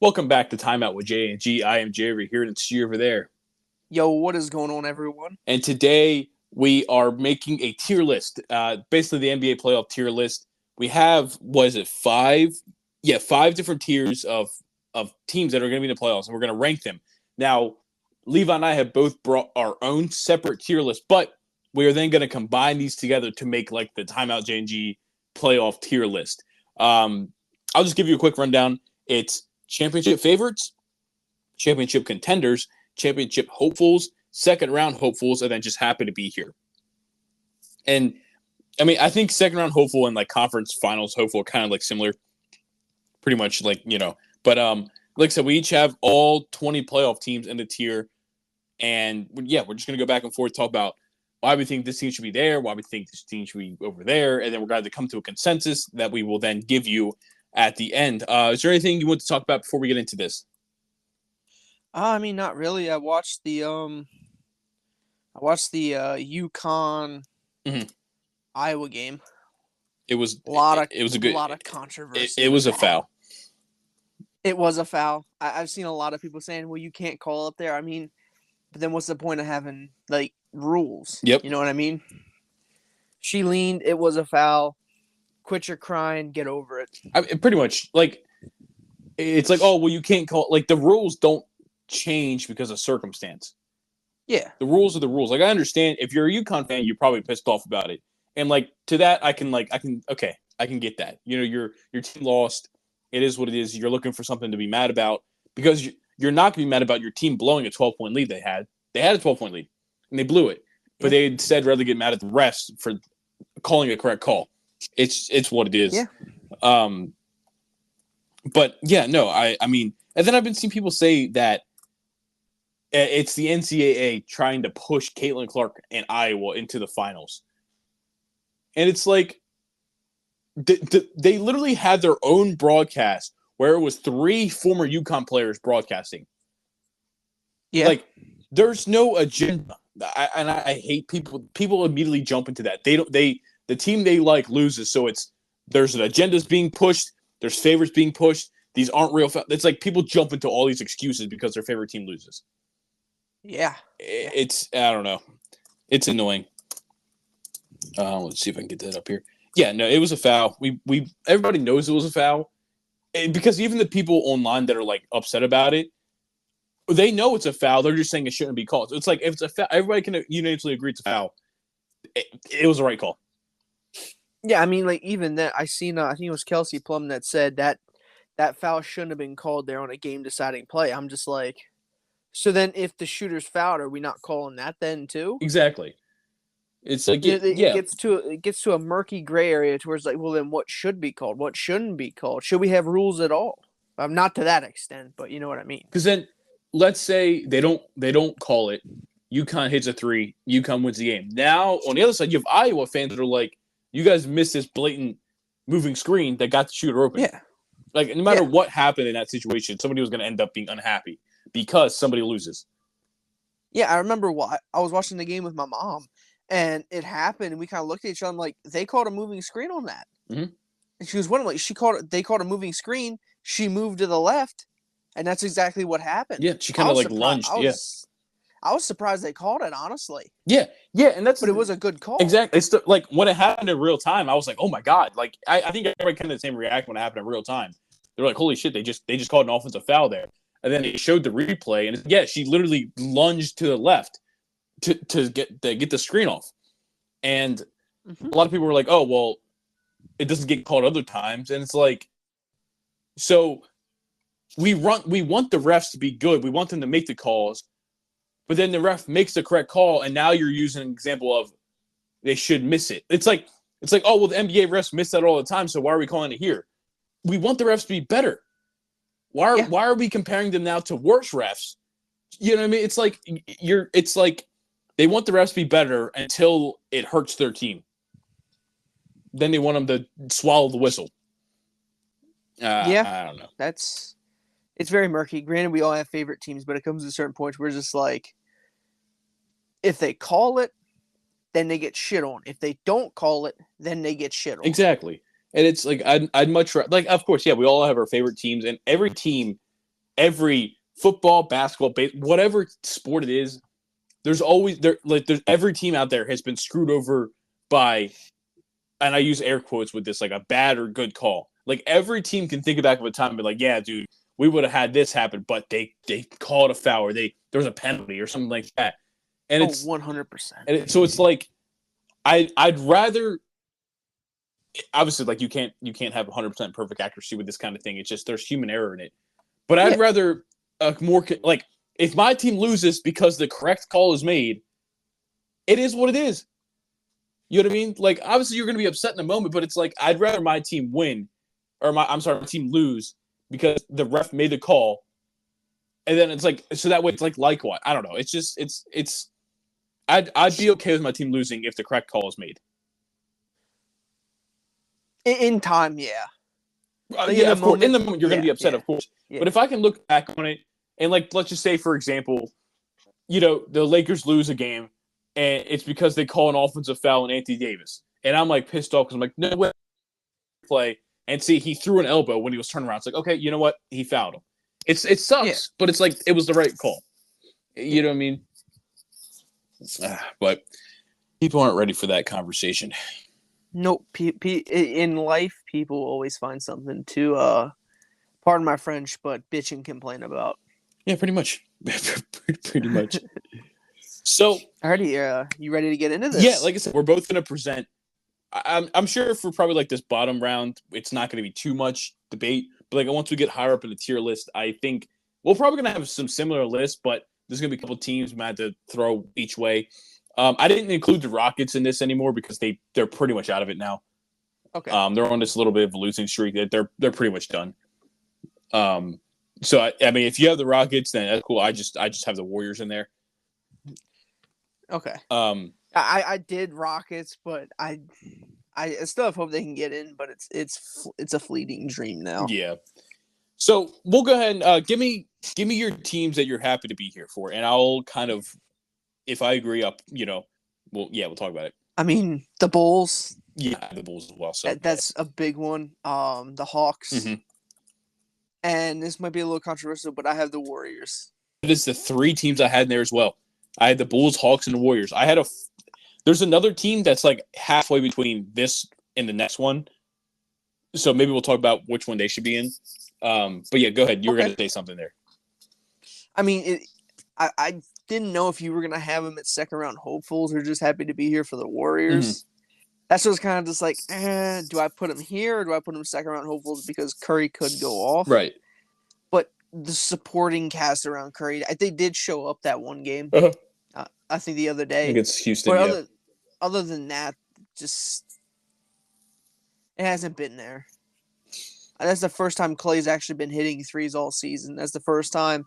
Welcome back to Timeout with J and G. I am Jay over here, and it's G over there. Yo, what is going on, everyone? And today we are making a tier list, basically the NBA playoff tier list. We have, what is it, five? Yeah, five different tiers of teams that are going to be in the playoffs, and we're going to rank them. Now, Levi and I have both brought our own separate tier list, but we are then going to combine these together to make like the Timeout J and G playoff tier list. I'll just give you a quick rundown. It's championship favorites, championship contenders, championship hopefuls, second round hopefuls, and then just happy to be here. And I mean, I think second round hopeful and like conference finals hopeful are kind of like similar, pretty much like, but like I said, we each have all 20 playoff teams in the tier. And yeah, we're just going to go back and forth, talk about why we think this team should be there, why we think this team should be over there. And then we're going to come to a consensus that we will then give you at the end. Is there anything you want to talk about before we get into this? I mean, not really. I watched the UConn Iowa game. It was a lot of It controversy. was a foul. It was a foul. I've seen a lot of people saying, "Well, you can't call up there." I mean, but then what's the point of having like rules? Yep. You know what I mean? She leaned. It was a foul. Quit your crying. Get over it. Pretty much, like, it's like, oh, well, you can't call like the rules don't change because of circumstance. Yeah, the rules are the rules. Like, I understand if you're a UConn fan, you're probably pissed off about it, and like to that, I can get that. Your team lost. It is what it is. You're looking for something to be mad about because you're not going to be mad about your team blowing a 12-point lead. They had a 12-point lead and they blew it, but they instead rather get mad at the refs for calling a correct call. It's what it is. Yeah. But yeah, no, I mean, and then I've been seeing people say that it's the NCAA trying to push Caitlin Clark and Iowa into the finals. And it's like, they literally had their own broadcast where it was 3 former UConn players broadcasting. Yeah. Like, there's no agenda. I hate people immediately jump into that. The team they like loses, so there's an agendas being pushed, there's favorites being pushed. These aren't real. It's like people jump into all these excuses because their favorite team loses. Yeah. I don't know. It's annoying. Let's see if I can get that up here. Yeah, no, it was a foul. Everybody knows it was a foul because even the people online that are like upset about it, they know it's a foul. They're just saying it shouldn't be called. So it's like if it's a foul, everybody can unanimously agree it's a foul. It was the right call. Yeah, I mean, like even that, I seen. I think it was Kelsey Plum that said that foul shouldn't have been called there on a game-deciding play. I'm just like, so then if the shooter's fouled, are we not calling that then too? Exactly. It's like it gets to a murky gray area towards like, well, then what should be called? What shouldn't be called? Should we have rules at all? Not to that extent, but you know what I mean. Because then, let's say they don't call it. UConn hits a 3. UConn wins the game. Now on the other side, you have Iowa fans that are like, you guys missed this blatant moving screen that got the shooter open. Yeah. Like, no matter what happened in that situation, somebody was going to end up being unhappy because somebody loses. Yeah, I remember I was watching the game with my mom, and it happened, and we kind of looked at each other like, they called a moving screen on that. Mm-hmm. And she was wondering, like, they called a moving screen. She moved to the left, and that's exactly what happened. Yeah, she kind of like lunged. I was surprised they called it, honestly. Yeah, and but it was a good call. Exactly. It's like when it happened in real time, I was like, oh my god! Like I think everybody kind of the same reaction when it happened in real time. They're like, holy shit! They just called an offensive foul there, and then they showed the replay, and she literally lunged to the left to get the screen off, and a lot of people were like, oh well, it doesn't get called other times, and it's like, so we want the refs to be good, we want them to make the calls. But then the ref makes the correct call, and now you're using an example of they should miss it. It's like, oh, well, the NBA refs miss that all the time, so why are we calling it here? We want the refs to be better. Why are we comparing them now to worse refs? You know what I mean? It's like they want the refs to be better until it hurts their team. Then they want them to swallow the whistle. I don't know. It's very murky. Granted, we all have favorite teams, but it comes to a certain point where it's just like, if they call it, then they get shit on. If they don't call it, then they get shit on. Exactly. And it's like, I'd much rather, like, of course, yeah, we all have our favorite teams, and every team every football, basketball, whatever sport it is, there's every team out there has been screwed over by, and I use air quotes with this, like a bad or good call. Like every team can think back of a time and be like, yeah, dude, we would have had this happen, but they called a foul or there was a penalty or something like that. And it's 100%. And so it's like I'd rather, obviously, like you can't have 100% perfect accuracy with this kind of thing. It's just there's human error in it. But I'd rather more like if my team loses because the correct call is made, it is what it is. You know what I mean? Like obviously you're going to be upset in the moment, but it's like I'd rather my team win or my team lose because the ref made the call. And then it's like so that way it's like likewise. I don't know. It's just it's I'd be okay with my team losing if the correct call is made. In time, yeah. Yeah, of course. In the moment, you're going to be upset, of course. Yeah. But if I can look back on it, and like, let's just say, for example, the Lakers lose a game, and it's because they call an offensive foul on Anthony Davis, and I'm like pissed off because I'm like, no way, play, and see he threw an elbow when he was turning around. It's like, okay, you know what? He fouled him. It sucks, but it's like it was the right call. You know what I mean? But people aren't ready for that conversation. Nope. In life, people always find something to, pardon my French, but bitch and complain about. Yeah, pretty much. Pretty much. So, alrighty, you ready to get into this? Yeah, like I said, we're both going to present. I'm sure for probably like this bottom round, it's not going to be too much debate. But like once we get higher up in the tier list, I think we're probably going to have some similar lists, but there's going to be a couple teams we might have to throw each way. I didn't include the Rockets in this anymore because they're pretty much out of it now. Okay. They're on this little bit of a losing streak. They're pretty much done. So I mean, if you have the Rockets, then that's cool. I just have the Warriors in there. Okay. I did Rockets, but I still have hope they can get in, but it's a fleeting dream now. Yeah. So we'll go ahead and give me your teams that you're happy to be here for, and I'll kind of, if I agree, we'll talk about it. I mean, the Bulls. Yeah, the Bulls as well. So that's a big one. The Hawks. Mm-hmm. And this might be a little controversial, but I have the Warriors. It is the three teams I had in there as well. I had the Bulls, Hawks, and the Warriors. There's another team that's like halfway between this and the next one. So maybe we'll talk about which one they should be in. But yeah, go ahead. You were going to say something there. I mean, I didn't know if you were going to have them at second round hopefuls or just happy to be here for the Warriors. Mm-hmm. That's what's kind of just like, do I put him here or do I put him second round hopefuls because Curry could go off? Right. But the supporting cast around Curry, they did show up that one game. Uh-huh. I think the other day against Houston. But other than that, just it hasn't been there. And that's the first time Clay's actually been hitting threes all season. That's the first time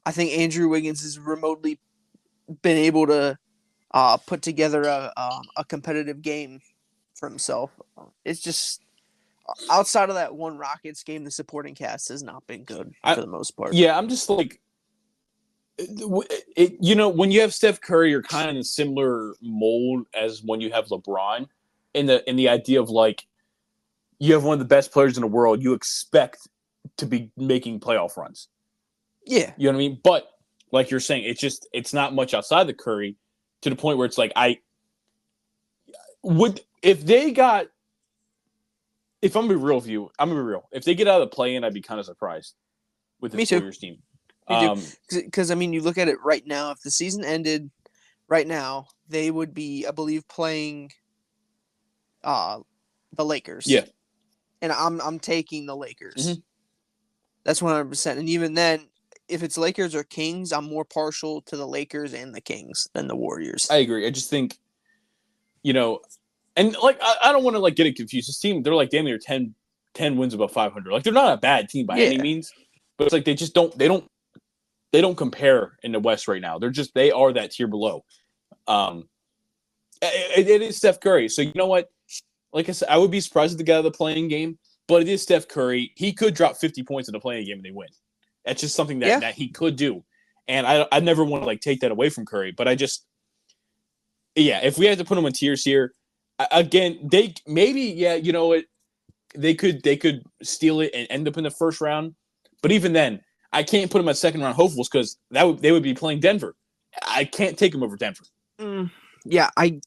I think Andrew Wiggins has remotely been able to put together a competitive game for himself. It's just outside of that one Rockets game, the supporting cast has not been good for the most part. Yeah, I'm just like, when you have Steph Curry, you're kind of in a similar mold as when you have LeBron, in the idea of like you have one of the best players in the world, you expect to be making playoff runs. Yeah, you know what I mean. But like you're saying, it's not much outside the Curry to the point where it's like if I'm gonna be real with you, I'm gonna be real. If they get out of the play-in, I'd be kind of surprised with this Warriors team. Because I mean, you look at it right now. If the season ended right now, they would be, I believe, playing the Lakers. Yeah, and I'm taking the Lakers. Mm-hmm. That's 100%. And even then, if it's Lakers or Kings, I'm more partial to the Lakers and the Kings than the Warriors. I agree. I just think, and like I don't want to like get it confused. This team, they're like damn near 10 wins above 500. Like they're not a bad team by any means, but it's like they just don't compare in the West right now. They are that tier below. It is Steph Curry. So you know what? Like I said, I would be surprised if they got out of the playing game, but it is Steph Curry. He could drop 50 points in the playing game and they win. That's just something that he could do. And I never want to like take that away from Curry, but if we had to put him in tiers here, again, they could steal it and end up in the first round. But even then, I can't put them as second round hopefuls because they would be playing Denver. I can't take them over Denver. Yeah, I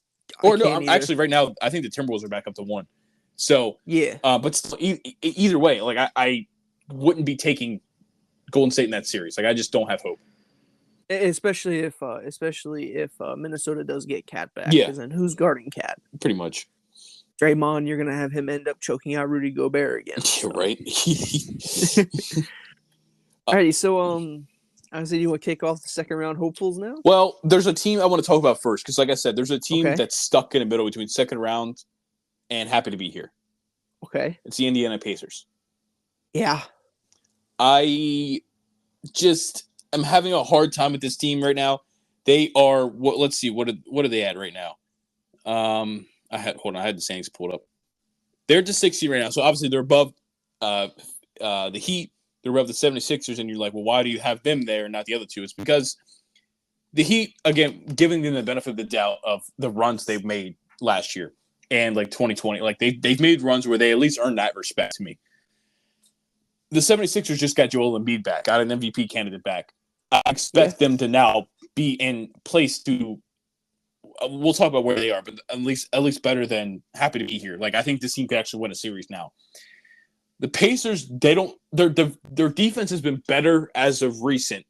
Or no, can't I'm either. actually right now. I think the Timberwolves are back up to 1. So Yeah, but still, either way, like I wouldn't be taking Golden State in that series. Like I just don't have hope. especially if Minnesota does get Cat back, Yeah. because then who's guarding Cat? Pretty much. Draymond, you're gonna have him end up choking out Rudy Gobert again. You're So. right. Alrighty, so I said you want to kick off the second round hopefuls now? Well, there's a team I want to talk about first because, like I said, there's a team Okay. that's stuck in the middle between second round and happy to be here. Okay. It's the Indiana Pacers. Yeah. I just am having a hard time with this team right now. They are what? Let's see. What are they at right now? I had the standings pulled up. They're just 60 right now, so obviously they're above the Heat. They're above the 76ers, and you're like, well, why do you have them there and not the other two? It's because the Heat, again, giving them the benefit of the doubt of the runs they've made last year and like 2020. Like they've made runs where they at least earned that respect to me. The 76ers just got Joel Embiid back, got an MVP candidate back. I expect them to now be in place to we'll talk about where they are, but at least better than happy to be here. Like I think this team could actually win a series now. The Pacers, their defense has been better as of recent,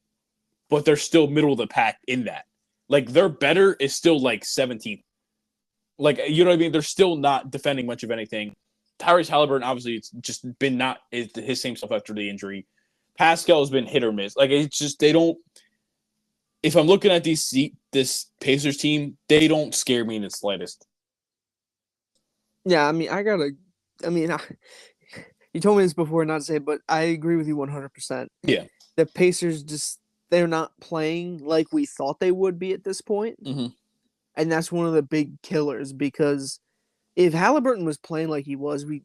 but they're still middle of the pack in that. Like their better is still like 17th. Like, you know what I mean? They're still not defending much of anything. Tyrese Halliburton, obviously, it's just been not his same stuff after the injury. Pascal has been hit or miss. Like, it's just, they don't, if I'm looking at this Pacers team, they don't scare me in the slightest. Yeah, I mean, you told me this before, not to say it, but I agree with you 100%. Yeah. The Pacers they're not playing like we thought they would be at this point. Mm-hmm. And that's one of the big killers, because if Halliburton was playing like he was, we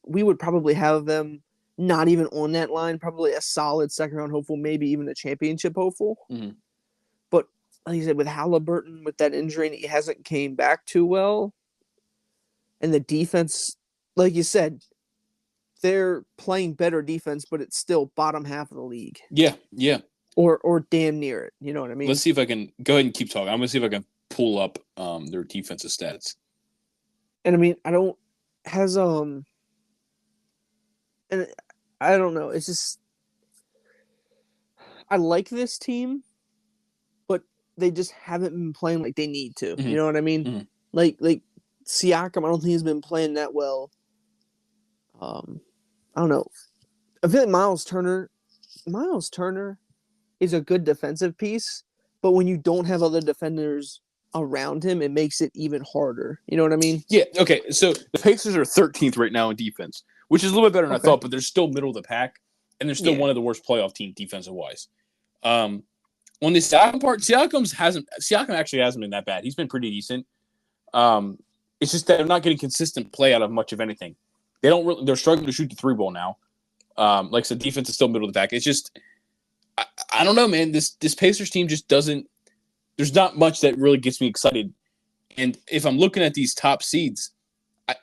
would probably have them not even on that line, probably a solid second round hopeful, maybe even a championship hopeful. Mm-hmm. But like you said, with Halliburton, with that injury, and he hasn't came back too well. And the defense, like you said, they're playing better defense, but it's still bottom half of the league. Yeah, yeah. Or damn near it. You know what I mean? Let's see if I can go ahead and keep talking. I'm going to see if I can pull up their defensive stats. And I mean, I don't know. It's just, I like this team, but they just haven't been playing like they need to. Mm-hmm. You know what I mean? Mm-hmm. Like Siakam, I don't think he's been playing that well. I don't know. I feel like Miles Turner is a good defensive piece, but when you don't have other defenders around him, it makes it even harder. You know what I mean? Yeah. Okay. So the Pacers are 13th right now in defense, which is a little bit better than I thought, but they're still middle of the pack, and they're still one of the worst playoff teams defensive wise. On the Siakam part, Siakam actually hasn't been that bad. He's been pretty decent. It's just that they're not getting consistent play out of much of anything. They're struggling to shoot the 3-ball now. Like I said, defense is still middle of the pack. It's just, I don't know, man. This Pacers team just doesn't. There's not much that really gets me excited. And if I'm looking at these top seeds,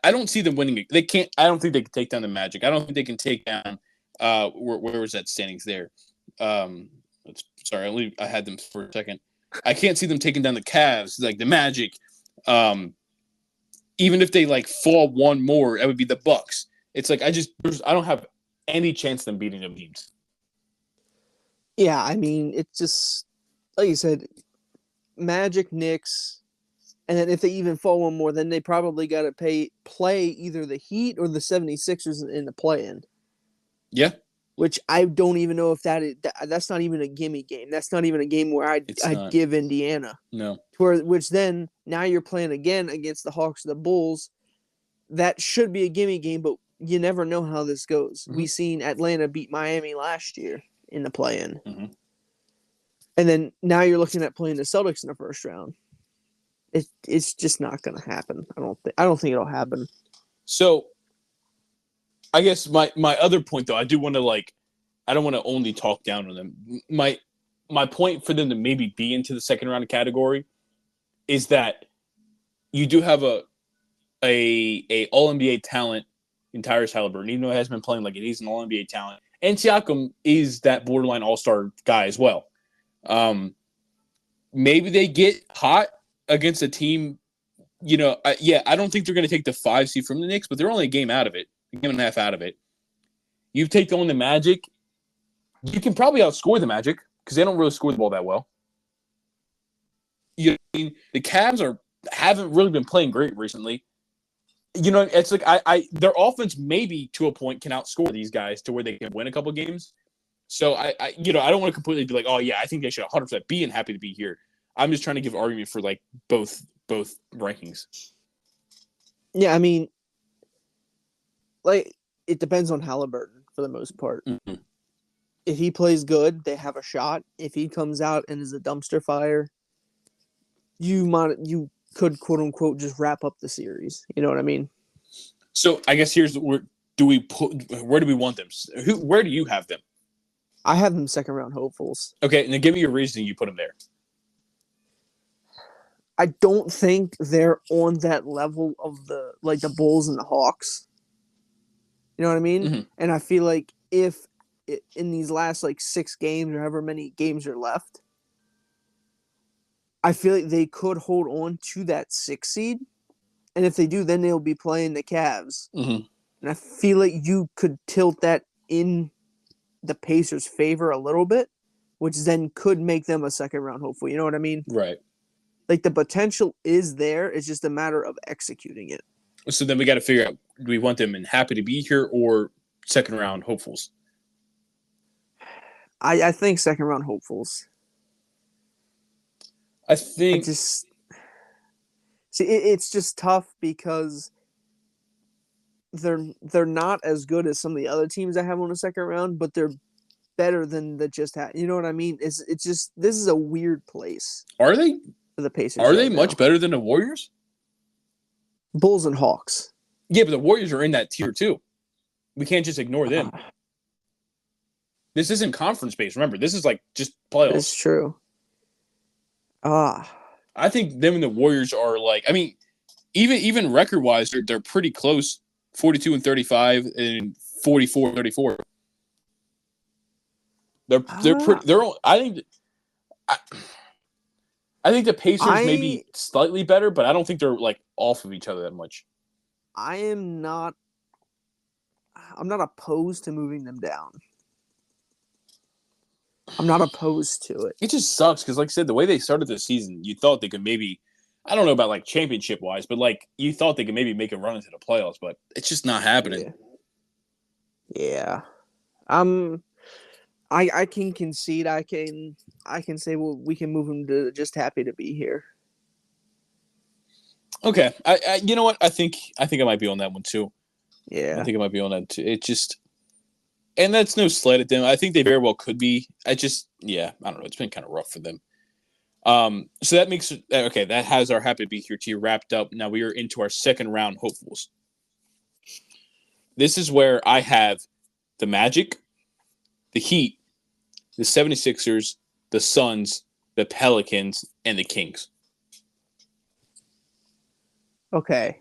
I don't see them winning it. They can't. I don't think they can take down the Magic. I don't think they can take down. Where was that standings there? Sorry, I had them for a second. I can't see them taking down the Cavs, like the Magic. Even if they like fall one more, it would be the Bucks. It's like I don't have any chance of them beating them teams. Yeah, I mean, it's just like you said, Magic, Knicks, and then if they even fall one more, then they probably got to play either the Heat or the 76ers in the play-in. Yeah. Which I don't even know if that's not even a gimme game. That's not even a game where I'd give Indiana. No. Which then now you're playing again against the Hawks or the Bulls. That should be a gimme game, but you never know how this goes. Mm-hmm. We seen Atlanta beat Miami last year in the play-in. Mm-hmm. And then now you're looking at playing the Celtics in the first round. It's just not going to happen. I don't think it'll happen. So I guess my other point, though, I do want to I don't want to only talk down on them. My point for them to maybe be into the second round category is that you do have a All NBA talent in Tyrese Halliburton, even though he hasn't been playing like it. He's an All NBA talent, And Siakam is that borderline all-star guy as well. Maybe they get hot against a team. I don't think they're going to take the 5 seed from the Knicks, but they're only a game out of it, a game and a half out of it. You take on the Magic, you can probably outscore the Magic because they don't really score the ball that well. The Cavs haven't really been playing great recently. It's like their offense maybe to a point can outscore these guys to where they can win a couple games. So I don't want to completely be like, oh yeah, I think they should 100% be and happy to be here. I'm just trying to give argument for like both rankings. Yeah, I mean, like it depends on Halliburton for the most part. Mm-hmm. If he plays good, they have a shot. If he comes out and is a dumpster fire, you could quote unquote just wrap up the series. You know what I mean? So I guess where do we want them? Where do you have them? I have them second round hopefuls. Okay, and then give me your reasoning you put them there. I don't think they're on that level of the Bulls and the Hawks. You know what I mean? Mm-hmm. And I feel like if in these last 6 games or however many games are left, I feel like they could hold on to that 6 seed. And if they do, then they'll be playing the Cavs. Mm-hmm. And I feel like you could tilt that in the Pacers' favor a little bit, which then could make them a second round hopeful. You know what I mean? Right. Like the potential is there. It's just a matter of executing it. So then we got to figure out, do we want them in happy to be here or second round hopefuls? I think second round hopefuls. I think it's just tough because they're not as good as some of the other teams I have on the second round, but they're better than the just had. You know what I mean? It's just this is a weird place. Are they? For the Pacers. Are they much better than the Warriors? Bulls and Hawks. Yeah, but the Warriors are in that tier too. We can't just ignore them. This isn't conference based. Remember, this is just playoffs. That's true. I think them and the Warriors are even record wise, they're pretty close. 42-35 and 44-34. I think the Pacers may be slightly better, but I don't think they're off of each other that much. I'm not opposed to moving them down. I'm not opposed to it. It just sucks because, like I said, the way they started the season, you thought they could maybe, I don't know about championship wise, but you thought they could maybe make a run into the playoffs, but it's just not happening. Yeah. I can concede. I can say, well, we can move them to just happy to be here. Okay. I you know what? I think I might be on that one too. Yeah. I think I might be on that too. It just, and that's no slight at them. I think they very well could be. I don't know. It's been kind of rough for them. So that makes okay. That has our happy to be here tier wrapped up. Now we are into our second round hopefuls. This is where I have the Magic, the Heat, the 76ers, the Suns, the Pelicans, and the Kings. Okay.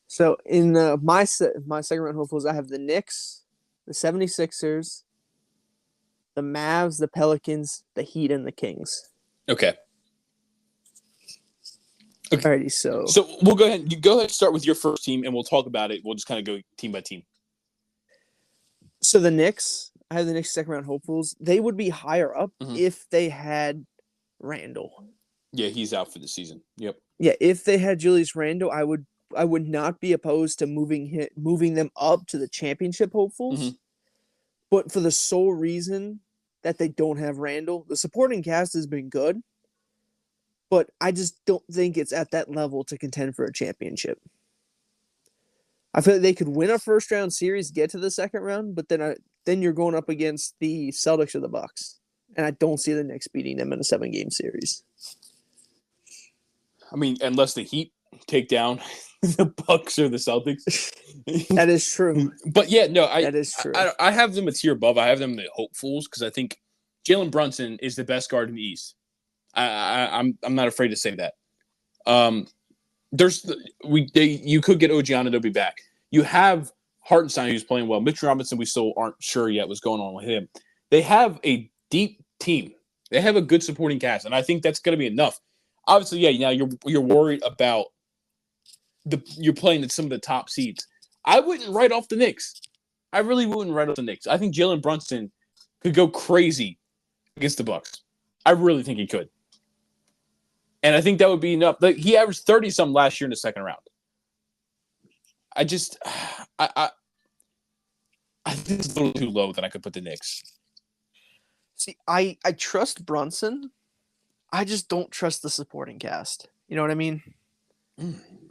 So in my second round hopefuls, I have the Knicks, the 76ers, the Mavs, the Pelicans, the Heat, and the Kings. Okay. Alrighty, so we'll go ahead. You go ahead and start with your first team, and we'll talk about it. We'll just kind of go team by team. So the Knicks, I have the Knicks second round hopefuls. They would be higher up if they had Randall. Yeah, he's out for the season. Yep. Yeah, if they had Julius Randle, I would not be opposed to moving them up to the championship hopefuls. Mm-hmm. But for the sole reason that they don't have Randle, the supporting cast has been good, but I just don't think it's at that level to contend for a championship. I feel like they could win a first round series, get to the second round, but then you're going up against the Celtics or the Bucks, and I don't see the Knicks beating them in a 7-game series. I mean, unless the Heat take down the Bucks or the Celtics. That is true. But yeah, no, that is true. I have them a tier above. I have them the hopefuls because I think Jalen Brunson is the best guard in the East. I'm not afraid to say that. You could get OG Anunoby back. You have Hartenstein, who's playing well. Mitch Robinson, we still aren't sure yet what's going on with him. They have a deep team. They have a good supporting cast, and I think that's going to be enough. Obviously, yeah, now you're worried about you're playing at some of the top seeds. I wouldn't write off the Knicks. I really wouldn't write off the Knicks. I think Jalen Brunson could go crazy against the Bucks. I really think he could. And I think that would be enough. Like, he averaged 30-something last year in the second round. I think it's a little too low that I could put the Knicks. See, I trust Brunson. I just don't trust the supporting cast. You know what I mean?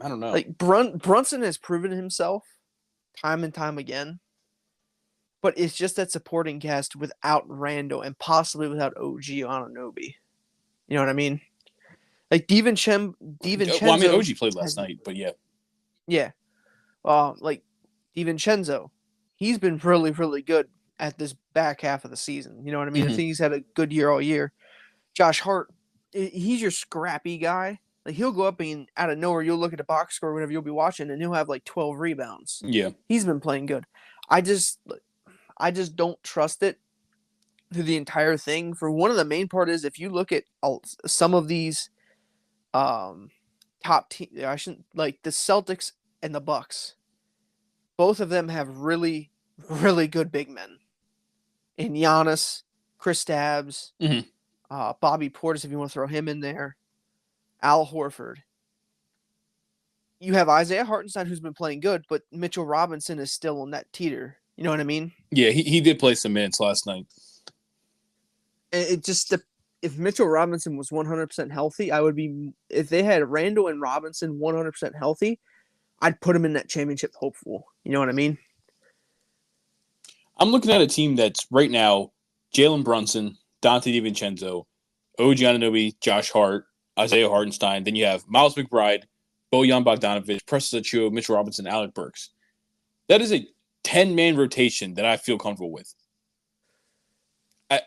I don't know. Like Brunson has proven himself time and time again. But it's just that supporting cast without Randall and possibly without OG Anunoby. You know what I mean? Like DiVincenzo. Well, I mean, OG played last night, but yeah. Yeah. Like DiVincenzo, he's been really, really good at this back half of the season. You know what I mean? I think he's had a good year all year. Josh Hart, he's your scrappy guy. Like, he'll go up and out of nowhere, you'll look at the box score whenever you'll be watching, and he'll have like 12 rebounds. Yeah. He's been playing good. I just don't trust it through the entire thing. For one of the main part is if you look at some of these top teams, I shouldn't like the Celtics and the Bucks. Both of them have really, really good big men. In Giannis, Kristaps, Bobby Portis, if you want to throw him in there, Al Horford. You have Isaiah Hartenstein, who's been playing good, but Mitchell Robinson is still on that teeter. You know what I mean? Yeah, he did play some minutes last night. It just if Mitchell Robinson was 100% healthy, if they had Randall and Robinson 100% healthy, I'd put him in that championship hopeful. You know what I mean? I'm looking at a team that's right now Jalen Brunson, Dante DiVincenzo, OG Anunoby, Josh Hart, Isaiah Hartenstein. Then you have Miles McBride, Bojan Bogdanovic, Preston Achiuwa, Mitchell Robinson, Alec Burks. That is a 10-man rotation that I feel comfortable with.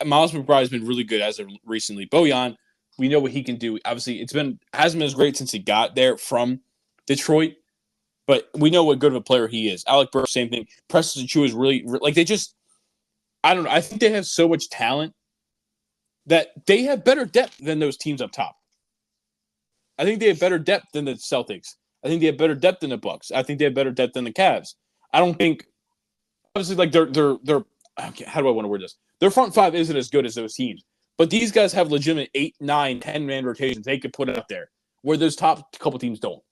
Miles McBride has been really good as of recently. Bojan, we know what he can do. Obviously, hasn't been as great since he got there from Detroit, but we know what good of a player he is. Alec Burks, same thing. Preston Achiuwa is really like I don't know. I think they have so much talent that they have better depth than those teams up top. I think they have better depth than the Celtics. I think they have better depth than the Bucks. I think they have better depth than the Cavs. I don't think, obviously, like they're how do I want to word this? Their front five isn't as good as those teams, but these guys have legitimate 8, 9, 10-man rotations they could put out there where those top couple teams don't.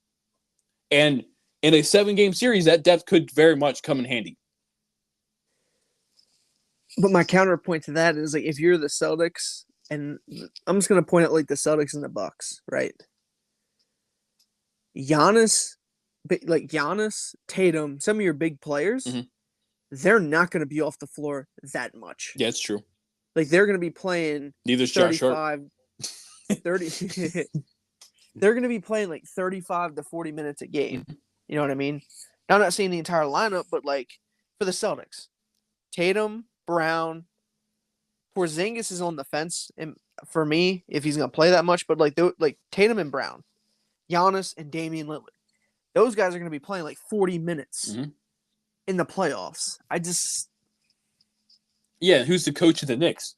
And in a 7-game series, that depth could very much come in handy. But my counterpoint to that is, like, if you're the Celtics, and I'm just going to point out like the Celtics and the Bucks, right? Giannis, Tatum, some of your big players, they're not going to be off the floor that much. Yeah, it's true. Like, they're going to be playing neither's Josh Hart. 30. They're going to be playing like 35 to 40 minutes a game. You know what I mean? Now, I'm not saying the entire lineup, but like for the Celtics, Tatum, Brown, Porzingis is on the fence, and for me, if he's going to play that much, but like Tatum and Brown, Giannis and Damian Lillard, those guys are going to be playing like 40 minutes in the playoffs. Yeah, who's the coach of the Knicks?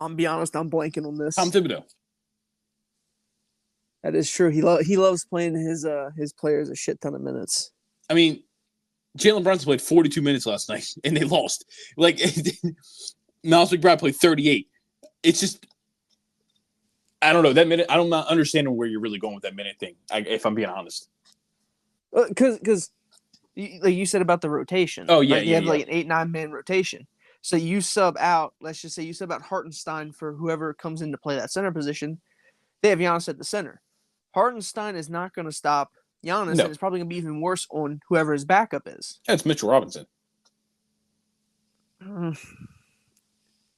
I'll be honest, I'm blanking on this. Tom Thibodeau. That is true. He loves playing his players a shit ton of minutes. I mean, Jalen Brunson played 42 minutes last night, and they lost. Like, Miles McBride played 38. It's just, I don't know. That minute, I'm not understanding where you're really going with that minute thing, if I'm being honest. Because like you said about the rotation. Oh, yeah, right? You have like an 8-9-man rotation. So you sub out, let's just say you sub out Hartenstein for whoever comes in to play that center position. They have Giannis at the center. Hartenstein is not going to stop Giannis, and it's probably going to be even worse on whoever his backup is. That's Mitchell Robinson.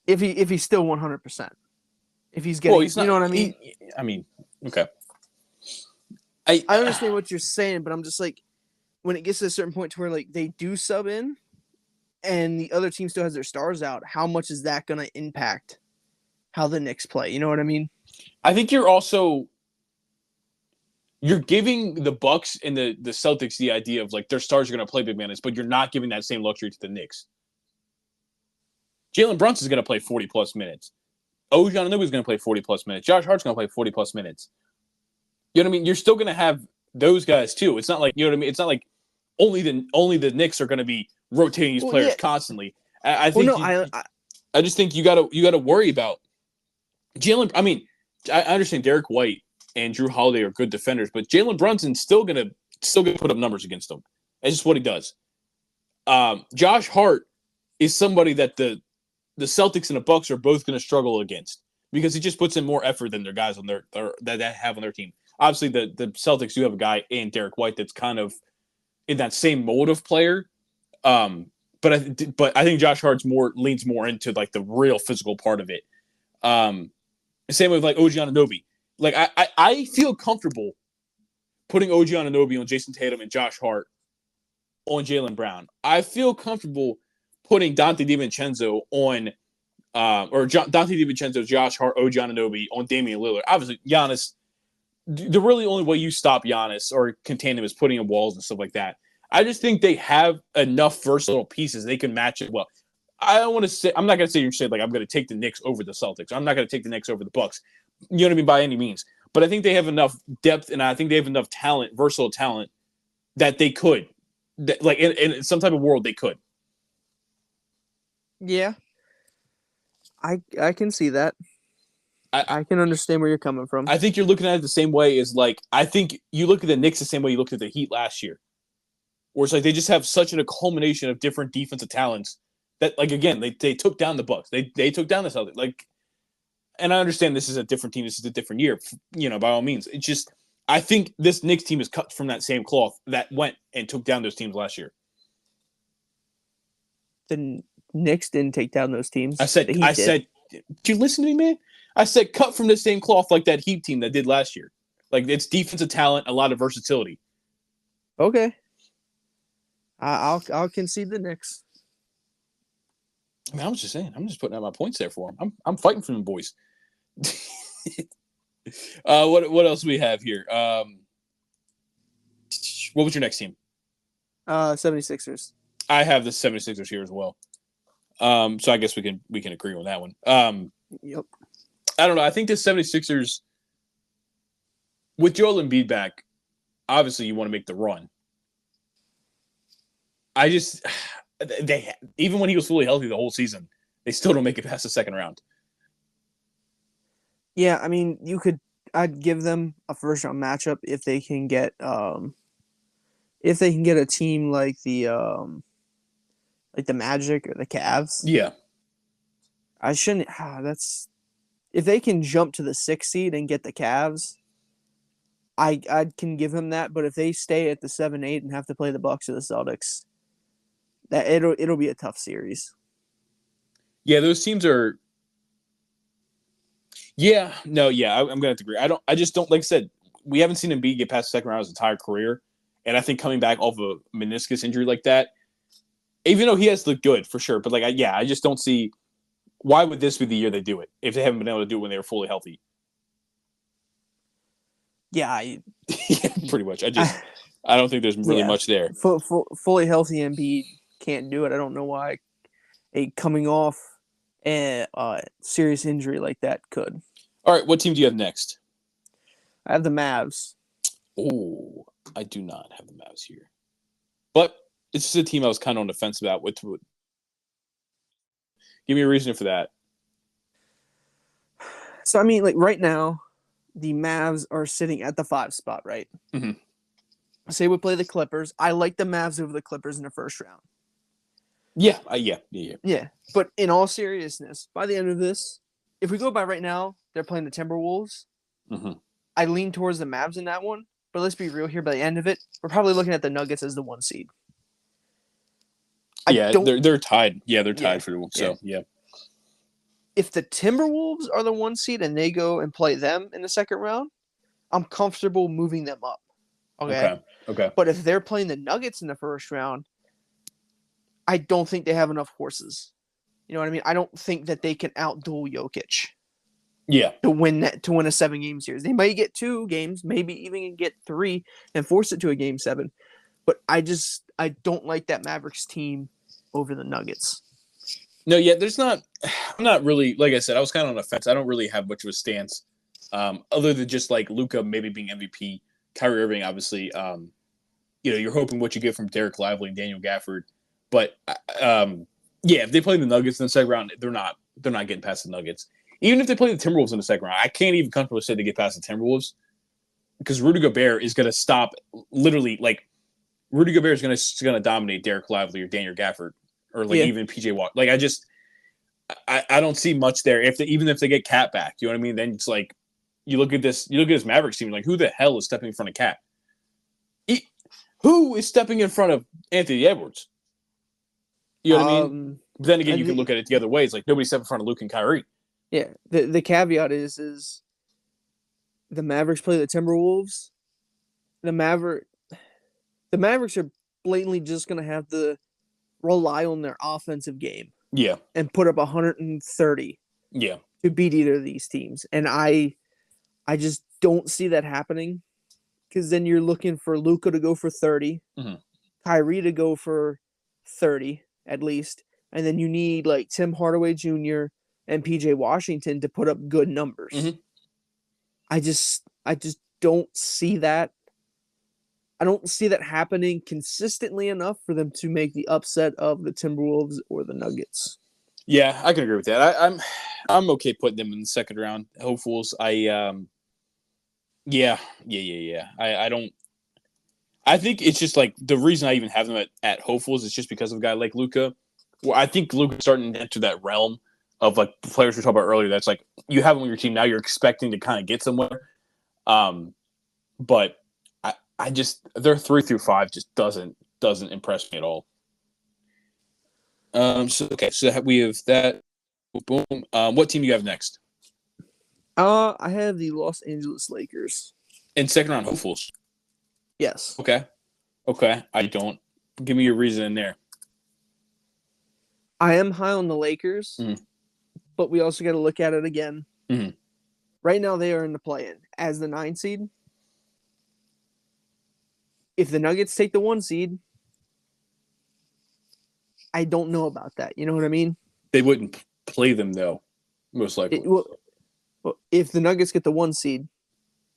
If he's still 100%. If he's getting, you know what I mean? Okay. I understand what you're saying, but I'm just like, when it gets to a certain point to where like they do sub in and the other team still has their stars out, how much is that going to impact how the Knicks play? You know what I mean? I think you're also you're giving the Bucks and the Celtics the idea of like their stars are going to play big minutes, but you're not giving that same luxury to the Knicks. Jalen Brunson's going to play 40-plus minutes. OG Anunoby's going to play 40-plus minutes. Josh Hart's going to play 40-plus minutes. You know what I mean? You're still going to have those guys too. It's not like, you know what I mean? It's not like only the Knicks are going to be rotating these players constantly. I think I just think you got to worry about Jalen. I mean, I understand Derek White and Drew Holiday are good defenders, but Jalen Brunson's still gonna put up numbers against them. That's just what he does. Josh Hart is somebody that the Celtics and the Bucks are both gonna struggle against because he just puts in more effort than their guys on that have on their team. Obviously, the Celtics do have a guy in Derek White that's kind of in that same mold of player. But I think Josh Hart leans more into like the real physical part of it. Same with like OG Anunoby. Like I feel comfortable putting OG Anunoby on Jason Tatum and Josh Hart on Jaylen Brown. I feel comfortable putting Dante DiVincenzo on Dante DiVincenzo, Josh Hart, OG Anunoby on Damian Lillard. Obviously, Giannis. The really only way you stop Giannis or contain him is putting in walls and stuff like that. I just think they have enough versatile pieces they can match it well. I don't want to say I'm not going to say like I'm going to take the Knicks over the Celtics. I'm not going to take the Knicks over the Bucks. You know what I mean, by any means. But I think they have enough depth and I think they have enough talent, versatile talent, that they could, like in some type of world, they could. Yeah, I can see that. I can understand where you're coming from. I think you're looking at it the same way as like I think you look at the Knicks the same way you looked at the Heat last year, where it's like they just have such a culmination of different defensive talents that, like, again, they took down the Bucks, they took down the Celtics, like. And I understand this is a different team. This is a different year, you know, by all means. It's just, I think this Knicks team is cut from that same cloth that went and took down those teams last year. The Knicks didn't take down those teams. I said, did you listen to me, man? I said, cut from the same cloth like that Heat team that did last year. Like, it's defensive talent, a lot of versatility. Okay. I'll concede the Knicks. I mean, I was just saying, I'm just putting out my points there for them. I'm fighting for them boys. What else do we have here? What was your next team? 76ers. I have the 76ers here as well. So I guess we can agree on that one. Yep. I don't know. I think the 76ers, with Joel Embiid back, obviously you want to make the run. They even when he was fully healthy the whole season, they still don't make it past the second round. Yeah, I mean, I'd give them a first round matchup if they can get a team like the Magic or the Cavs. Yeah. I shouldn't. If they can jump to the 6th seed and get the Cavs, I can give them that. But if they stay at the 7-8 and have to play the Bucks or the Celtics, that it'll be a tough series. Yeah, those teams are. Yeah, no, yeah, I'm gonna have to agree. I just don't, like I said, we haven't seen Embiid get past the second round his entire career, and I think coming back off a meniscus injury like that, even though he has looked good for sure, but I just don't see why would this be the year they do it if they haven't been able to do it when they were fully healthy. Yeah, yeah, pretty much. I don't think there's really much there. Fully healthy Embiid can't do it. I don't know why coming off a serious injury like that could. All right, what team do you have next? I have the Mavs. Oh, I do not have the Mavs here. But it's just a team I was kind of on the fence about. Give me a reason for that. So, I mean, like right now, the Mavs are sitting at the 5 spot, right? Mm-hmm. Say we play the Clippers. I like the Mavs over the Clippers in the first round. Yeah. But in all seriousness, by the end of this, if we go by right now, they're playing the Timberwolves. Mm-hmm. I lean towards the Mavs in that one. But let's be real here. By the end of it, we're probably looking at the Nuggets as the 1 seed. They're tied. Yeah, they're tied for the one. So, yeah. If the Timberwolves are the 1 seed and they go and play them in the second round, I'm comfortable moving them up. Okay. But if they're playing the Nuggets in the first round, I don't think they have enough horses. You know what I mean? I don't think that they can outduel Jokic. Yeah. to win a 7-game series. They might get 2 games, maybe even get 3 and force it to a game 7. But I don't like that Mavericks team over the Nuggets. No, yeah, I'm not really, like I said, I was kind of on the fence. I don't really have much of a stance, other than just like Luka maybe being MVP, Kyrie Irving, obviously. You're hoping what you get from Derek Lively and Daniel Gafford, but yeah, if they play the Nuggets in the second round, they're not getting past the Nuggets. Even if they play the Timberwolves in the second round, I can't even comfortably say they get past the Timberwolves because Rudy Gobert is going to stop. Literally, like Rudy Gobert is going to dominate Derek Lively or Daniel Gafford or even PJ Walker. Like I don't see much there. Even if they get Cat back, you know what I mean? Then it's like you look at this Mavericks team, like who the hell is stepping in front of Cat? Who is stepping in front of Anthony Edwards? You know what I mean? But then again, you can look at it the other way. It's like nobody stepped in front of Luke and Kyrie. Yeah. The caveat is the Mavericks play the Timberwolves. The Mavericks are blatantly just going to have to rely on their offensive game. Yeah. And put up 130. Yeah. To beat either of these teams. And I just don't see that happening. Because then you're looking for Luka to go for 30, Kyrie to go for 30 at least, and then you need like Tim Hardaway Jr. and PJ Washington to put up good numbers. Mm-hmm. I just don't see that. I don't see that happening consistently enough for them to make the upset of the Timberwolves or the Nuggets. Yeah, I can agree with that. I'm okay putting them in the second round. Hopefuls. Yeah. I don't. I think it's just like the reason I even have them at hopefuls is just because of a guy like Luka. Well, I think Luka's starting to enter that realm of like the players we talked about earlier. That's like you have him on your team now. You're expecting to kind of get somewhere. But I just their 3 through 5 just doesn't impress me at all. So we have that. Boom. What team do you have next? I have the Los Angeles Lakers. In second round hopefuls? Yes. Okay. I don't. Give me your reason in there. I am high on the Lakers, but we also got to look at it again. Mm-hmm. Right now, they are in the play-in as the 9 seed. If the Nuggets take the 1 seed, I don't know about that. You know what I mean? They wouldn't play them, though, most likely. If the Nuggets get the 1 seed,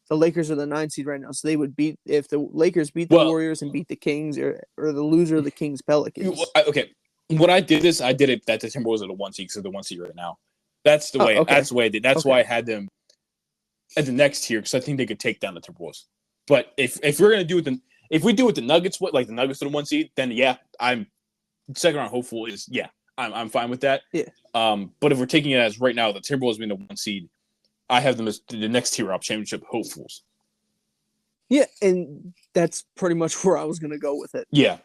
the Lakers are the 9 seed right now. So they would beat – if the Lakers beat the Warriors and beat the Kings or the loser of the Kings Pelicans. Okay. When I did this, I did it that the Timberwolves are the 1 seed because they're the 1 seed right now. That's the way. Okay. That's the way I did. That's why I had them at the next tier because I think they could take down the Timberwolves. But if we're gonna do it, if we do it the Nuggets, like the Nuggets are the 1 seed, then yeah, I'm second round hopeful is I'm fine with that. Yeah. But if we're taking it as right now, the Timberwolves being the 1 seed, I have them as the next tier up championship hopefuls. Yeah, and that's pretty much where I was gonna go with it. Yeah.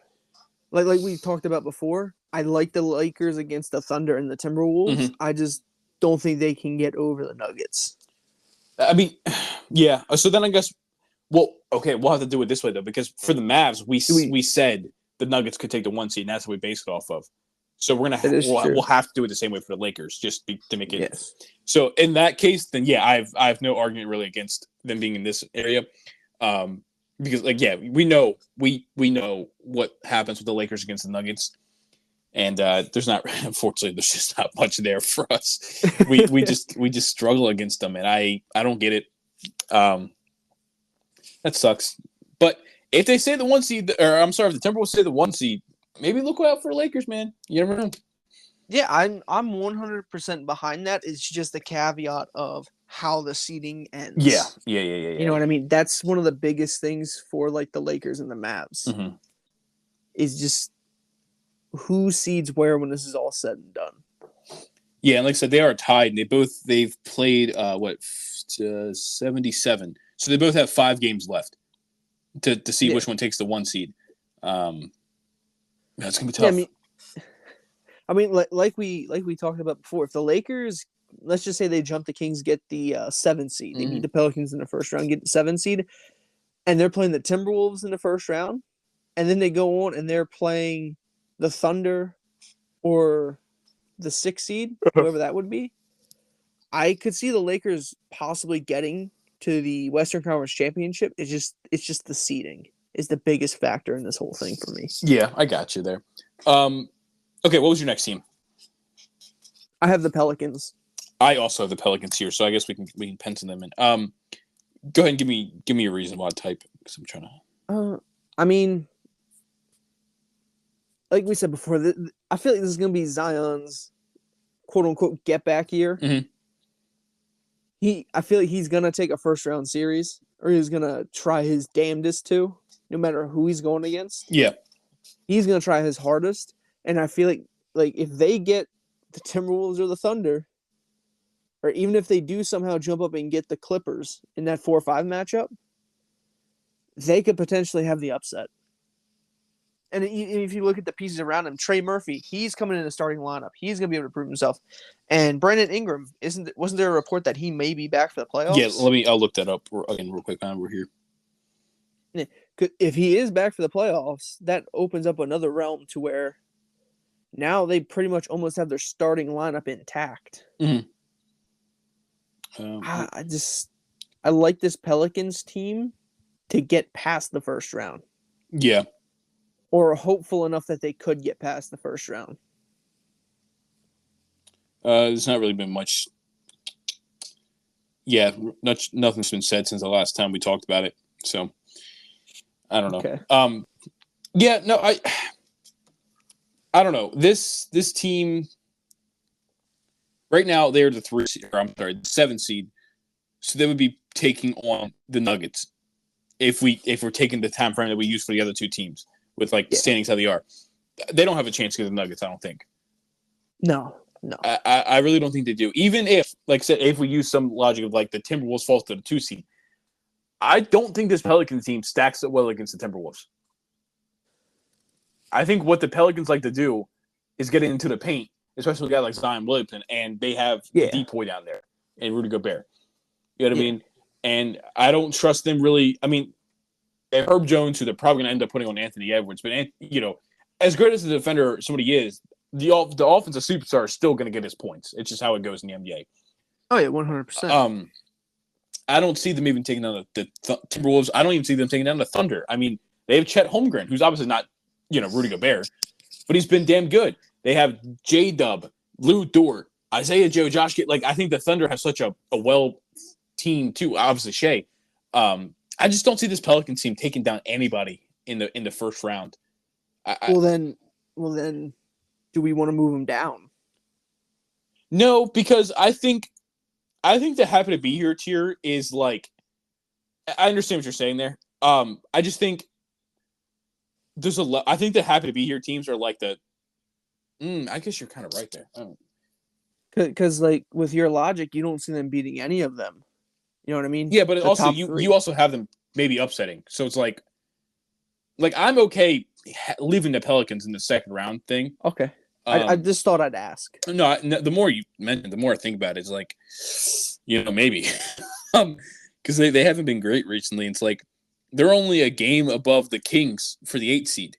Like we talked about before, I like the Lakers against the Thunder and the Timberwolves. Mm-hmm. I just don't think they can get over the Nuggets. I mean, yeah. So then I guess, we'll have to do it this way though, because for the Mavs, we said the Nuggets could take the 1 seed, and that's what we base it off of. So we're gonna we'll have to do it the same way for the Lakers, just to make it. Yes. So in that case, then yeah, I have no argument really against them being in this area. Because we know what happens with the Lakers against the Nuggets, and unfortunately there's just not much there for us. We just struggle against them, and I don't get it. That sucks. But if they say the 1 seed, or I'm sorry, if the Timberwolves say the 1 seed, maybe look out for Lakers, man. You never know. Yeah, I'm 100% behind that. It's just the caveat of how the seeding ends. Yeah. You know what I mean? That's one of the biggest things for like the Lakers and the Mavs. Mm-hmm. Is just who seeds where when this is all said and done. Yeah, and like I said, they are tied. They've played 77. So they both have 5 games left to see which one takes the 1 seed. That's gonna be tough. Yeah, I mean, like we talked about before, if the Lakers, let's just say they jump the Kings, get the 7 seed, they beat the Pelicans in the first round, get the 7 seed, and they're playing the Timberwolves in the first round, and then they go on and they're playing the Thunder or the 6 seed, whoever that would be. I could see the Lakers possibly getting to the Western Conference Championship. It's just the seeding is the biggest factor in this whole thing for me. Yeah, I got you there. Okay, what was your next team? I have the Pelicans. I also have the Pelicans here, so I guess we can pencil them in. Go ahead and give me a reason why type, because I'm trying to. I mean, like we said before, I feel like this is gonna be Zion's quote unquote get back year. Mm-hmm. I feel like he's gonna take a first round series, or he's gonna try his damnedest to, no matter who he's going against. Yeah, he's gonna try his hardest, and I feel like if they get the Timberwolves or the Thunder, or even if they do somehow jump up and get the Clippers in that 4-5 matchup, they could potentially have the upset. And if you look at the pieces around him, Trey Murphy, he's coming in the starting lineup. He's going to be able to prove himself. And Brandon Ingram, wasn't there a report that he may be back for the playoffs? Yeah, I'll look that up again real quick. We're here. If he is back for the playoffs, that opens up another realm to where now they pretty much almost have their starting lineup intact. Mm-hmm. I like this Pelicans team to get past the first round. Yeah. Or hopeful enough that they could get past the first round. There's not really been much. Yeah, nothing's been said since the last time we talked about it. So, I don't know. Okay. Yeah, no, I don't know. This team right now they're the 7 seed, so they would be taking on the Nuggets if we're taking the time frame that we use for the other two teams. With standings how they are, they don't have a chance against the Nuggets. I don't think. No. I really don't think they do. Even if, like I said, if we use some logic of like the Timberwolves falls to the 2 seed, I don't think this Pelicans team stacks up well against the Timberwolves. I think what the Pelicans like to do is get into the paint, especially with a guy like Zion Williamson, and they have Depoy down there and Rudy Gobert. You know what I mean? And I don't trust them really. I mean. They have Herb Jones, who they're probably going to end up putting on Anthony Edwards. But, as great as a defender somebody is, the offensive superstar is still going to get his points. It's just how it goes in the NBA. Oh, yeah, 100%. I don't see them even taking down the Timberwolves. I don't even see them taking down the Thunder. I mean, they have Chet Holmgren, who's obviously not, Rudy Gobert, but he's been damn good. They have J-Dub, Lou Dort, Isaiah Joe, Josh. I think the Thunder have such a well team, too. Obviously, Shea. I just don't see this Pelicans team taking down anybody in the first round. Well, then, do we want to move them down? No, because I think the happy to be here tier is like. I understand what you're saying there. I just think there's I think the happy to be here teams are like the. I guess you're kind of right there. Because with your logic, you don't see them beating any of them. You know what I mean? Yeah, but also you also have them maybe upsetting. So it's like I'm okay leaving the Pelicans in the second round thing. Okay. I just thought I'd ask. No, the more you mention, the more I think about it. It's like, maybe. Because they haven't been great recently. It's like they're only a game above the Kings for the 8 seed.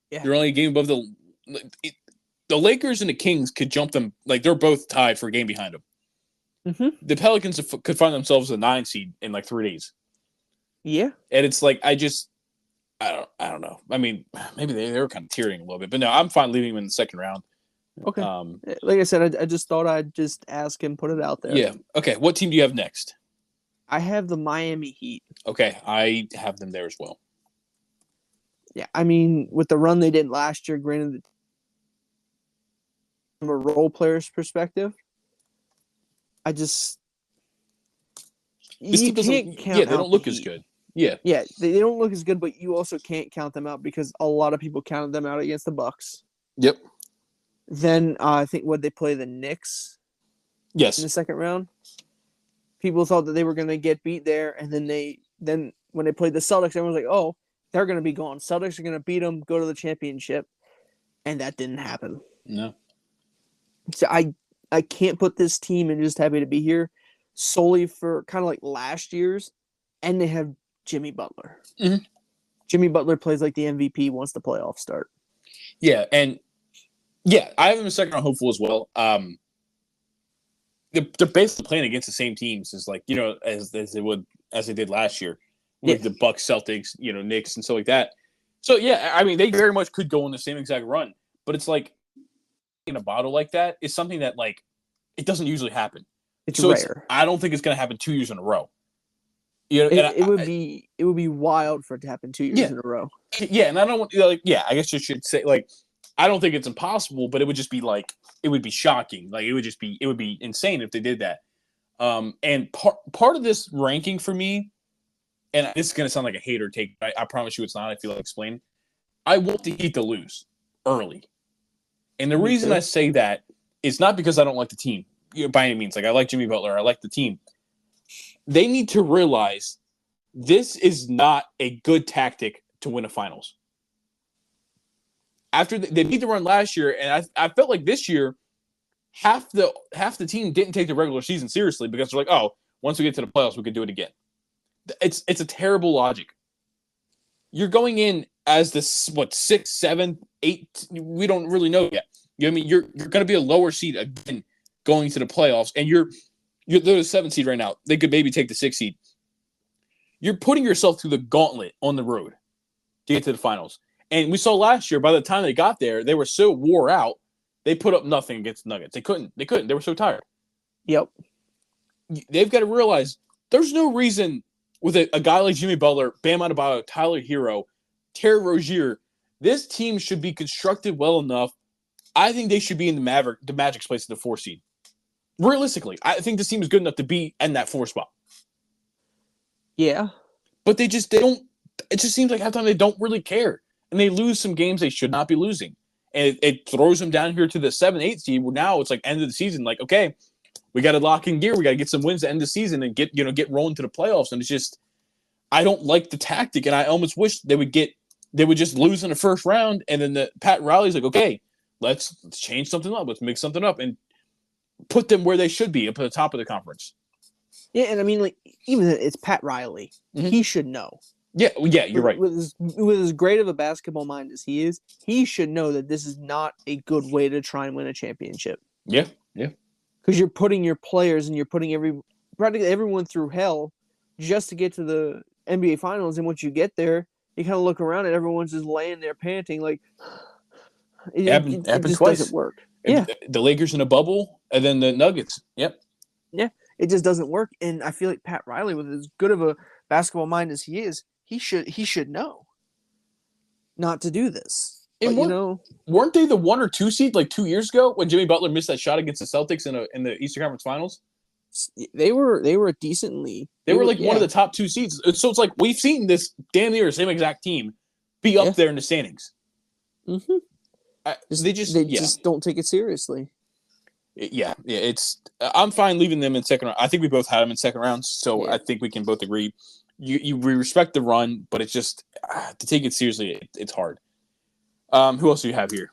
Yeah. They're only a game above the Lakers and the Kings could jump them. Like, they're both tied for a game behind them. Mm-hmm. The Pelicans could find themselves a 9 seed in 3 days. Yeah. And it's like, I don't know. I mean, maybe they were kind of teetering a little bit, but no, I'm fine leaving him in the second round. Okay. Like I said, I just thought I'd just ask him, put it out there. Yeah. Okay. What team do you have next? I have the Miami Heat. Okay. I have them there as well. Yeah. I mean, with the run they did last year, granted, from a role player's perspective, you can't count. Yeah, they don't look as good. Yeah. Yeah, they don't look as good, but you also can't count them out because a lot of people counted them out against the Bucks. Yep. Then I think they play the Knicks. Yes. In the second round, people thought that they were going to get beat there, and then when they played the Celtics, everyone was like, "Oh, they're going to be gone. Celtics are going to beat them, go to the championship," and that didn't happen. No. So I can't put this team in just happy to be here solely for kind of like last year's, and they have Jimmy Butler. Mm-hmm. Jimmy Butler plays like the MVP once the playoffs start. Yeah, and I have him a second round hopeful as well. they're basically playing against the same teams as as they did last year with the Bucks, Celtics, Knicks, and stuff like that. So yeah, I mean, they very much could go on the same exact run, but it's like in a bottle like that is something that like it doesn't usually happen. It's rare. I don't think it's going to happen 2 years in a row. It would be wild for it to happen 2 years in a row. Yeah, and I don't want I guess you should say like I don't think it's impossible, but it would just be like it would be shocking. Like it would be insane if they did that. And part of this ranking for me, and this is going to sound like a hater take, but I promise you it's not. I feel like explaining. I want the Heat to lose early, and the reason I say that is not because I don't like the team by any means. Like I like Jimmy Butler, I like the team. They need to realize this is not a good tactic to win a finals. After they beat the run last year, and I felt like this year, half the team didn't take the regular season seriously because they're like, oh, once we get to the playoffs, we could do it again. It's a terrible logic. You're going in as the 6th, 7th, 8th. We don't really know yet. You know what I mean? You're going to be a lower seed again going to the playoffs, and they're the 7th seed right now. They could maybe take the 6th seed. You're putting yourself through the gauntlet on the road to get to the finals. And we saw last year, by the time they got there, they were so wore out, they put up nothing against the Nuggets. They couldn't. They were so tired. Yep. They've got to realize there's no reason with a guy like Jimmy Butler, Bam Adebayo, Tyler Hero, Terry Rozier, this team should be constructed well enough. I think they should be in the Magic's place in the 4 seed. Realistically, I think this team is good enough to be in that 4 spot. Yeah. But they don't – it just seems like half the time they don't really care. And they lose some games they should not be losing. And it throws them down here to the 7th, 8th seed. Well, now it's like end of the season. Like, okay, we got to lock in gear. We got to get some wins to end the season and get rolling to the playoffs. And it's just – I don't like the tactic. And I almost wish they would just lose in the first round. And then Pat Riley's like, okay, let's change something up. Let's mix something up and put them where they should be up at the top of the conference. Yeah, and I mean, like, even it's Pat Riley. Mm-hmm. He should know. Yeah, you're right. With as great of a basketball mind as he is, he should know that this is not a good way to try and win a championship. Yeah. Because you're putting your players and you're putting practically everyone through hell just to get to the NBA Finals. And once you get there, you kind of look around and everyone's just laying there panting like it just twice. Doesn't work. Yeah, the Lakers in a bubble and then the Nuggets. Yep. Yeah, it just doesn't work. And I feel like Pat Riley, with as good of a basketball mind as he is, he should know not to do this. And but, weren't they the 1 or 2 seed like 2 years ago when Jimmy Butler missed that shot against the Celtics in the Eastern Conference Finals? They were decently. They were like one of the top 2 seeds. So it's like we've seen this damn near the same exact team be up there in the standings. Mm-hmm. They just don't take it seriously. Yeah. I'm fine leaving them in second round. I think we both had them in second rounds, so I think we can both agree. We respect the run, but it's just to take it seriously, it's hard. Who else do you have here?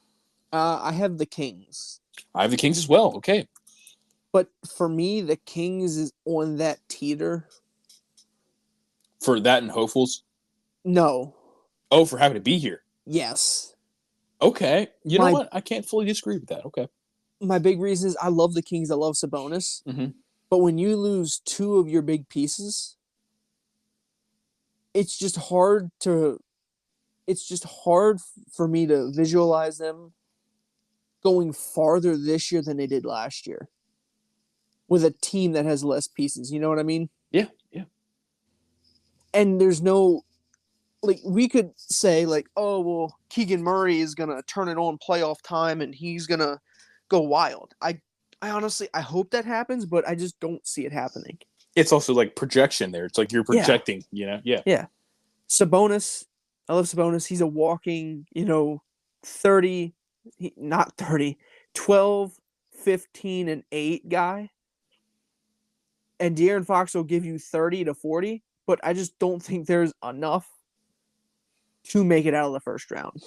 I have the Kings. I have the Kings as well. Okay. But for me, the Kings is on that teeter. For that and hopefuls? No. Oh, for having to be here? Yes. Okay. You know what? I can't fully disagree with that. Okay. My big reason is I love the Kings. I love Sabonis. Mm-hmm. But when you lose 2 of your big pieces, it's just hard for me to visualize them going farther this year than they did last year with a team that has less pieces. You know what I mean? Yeah. And there's no, like, we could say, like, oh, well, Keegan Murray is going to turn it on playoff time and he's going to go wild. I honestly, I hope that happens, but I just don't see it happening. It's also like projection there. It's like you're projecting, Yeah. Sabonis, I love Sabonis. He's a walking, 12, 15, and 8 guy. And De'Aaron Fox will give you 30 to 40, but I just don't think there's enough to make it out of the first round.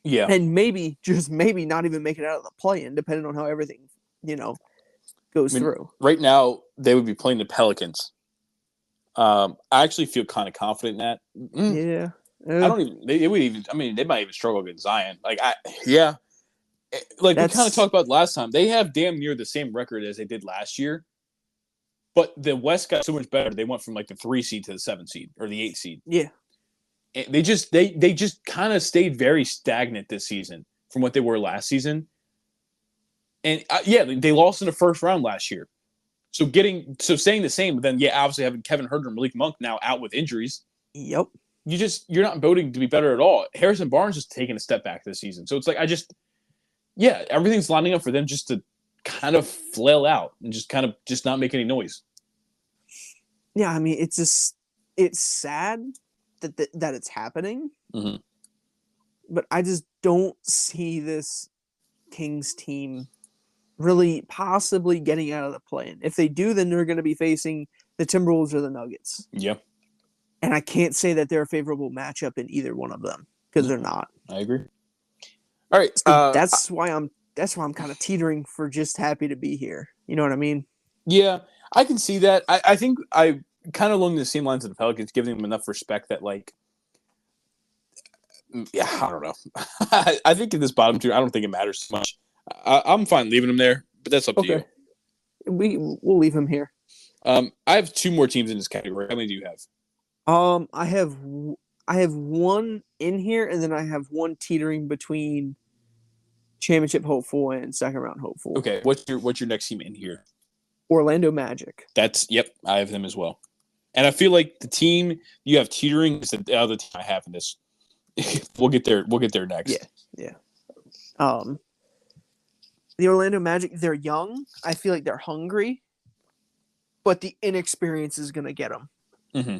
Yeah. And maybe not even make it out of the play-in, depending on how everything, goes through. Right now, they would be playing the Pelicans. I actually feel kind of confident in that. Yeah. I don't even. They might even struggle against Zion. Like we kind of That's talked about last time, they have damn near the same record as they did last year. But the West got so much better. They went from like the 3 seed to the 7 seed or the 8 seed. yeah. And they just kind of stayed very stagnant this season from what they were last season. And they lost in the first round last year. So staying the same, but then obviously having Kevin Huerter and Malik Monk now out with injuries. Yep. You're not voting to be better at all. Harrison Barnes is taking a step back this season. So it's like everything's lining up for them just to kind of flail out and just kind of just not make any noise. Yeah, I mean, it's sad that it's happening, but I just don't see this Kings team really possibly getting out of the play-in. If they do, then they're going to be facing the Timberwolves or the Nuggets. Yeah, and I can't say that they're a favorable matchup in either one of them because they're not. I agree. All right, so that's why I'm kind of teetering for just happy to be here. You know what I mean? Yeah, I can see that. I think I kind of along the same lines of the Pelicans, giving them enough respect that, like, I don't know. I think in this bottom two, I don't think it matters too much. I'm fine leaving them there, but that's up to you. We'll leave him here. I have two more teams in this category. How many do you have? I have one in here, and then I have one teetering between championship hopeful and second round hopeful. Okay, what's your next team in here? Orlando Magic. I have them as well. And I feel like the team you have teetering is the other team I have in this. We'll get there next. Yeah. The Orlando Magic, they're young. I feel like they're hungry, but the inexperience is going to get them. Mm-hmm.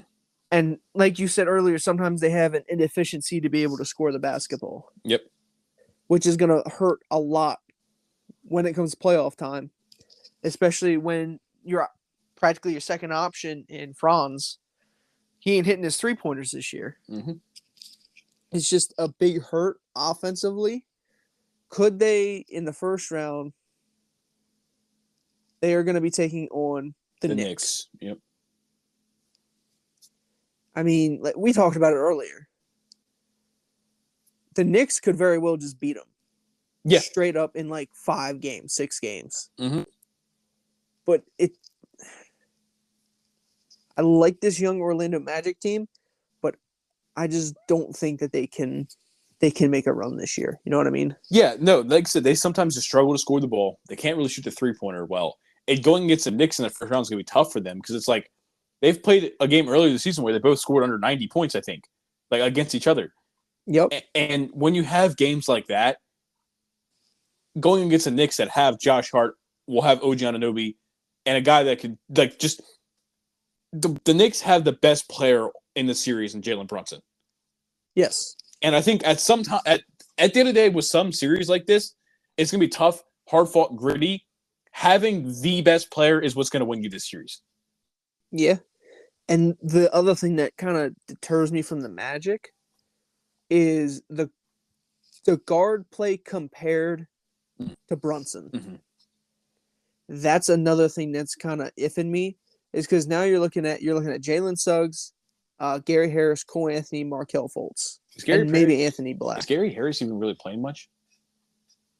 And like you said earlier, sometimes they have an inefficiency to be able to score the basketball. Yep. Which is going to hurt a lot when it comes to playoff time, especially when you're practically your second option in Franz. He ain't hitting his three-pointers this year. Mm-hmm. It's just a big hurt offensively. Could they, in the first round, they are going to be taking on the Knicks. Yep. I mean, like we talked about it earlier. The Knicks could very well just beat them. Yeah. Straight up in like 5 games, 6 games. Mm-hmm. But I like this young Orlando Magic team, but I just don't think that they can make a run this year. You know what I mean? Yeah, no, like I said, they sometimes just struggle to score the ball. They can't really shoot the three-pointer well. And going against the Knicks in the first round is going to be tough for them because it's like they've played a game earlier this season where they both scored under 90 points, I think, like against each other. Yep. And when you have games like that, going against the Knicks that have Josh Hart, will have OG Anunoby, and a guy that could like just the Knicks have the best player in the series in Jalen Brunson. Yes. And I think at some time at the end of the day with some series like this, it's gonna be tough, hard fought, gritty. Having the best player is what's gonna win you this series. Yeah. And the other thing that kind of deters me from the Magic is the guard play compared to Brunson. Mm-hmm. That's another thing that's kind of iffing me, is because now you're looking at Jalen Suggs, Gary Harris, Cole Anthony, Markelle Fultz, and maybe Anthony Black. Is Gary Harris even really playing much?